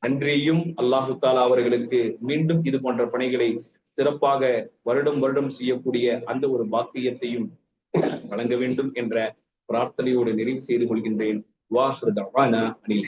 நன்றியையும், அல்லாஹு தாலா அவர்களுக்கு மீண்டும் இது போன்ற பணிகளை சிறப்பாக வருடம் செய்யக்கூடிய அந்த ஒரு பாக்கியத்தையும் வழங்க வேண்டும் என்ற பிரார்த்தனையோடு நிறைவு செய்து கொள்கின்றேன். வாஹிரு தஅவானா அனில்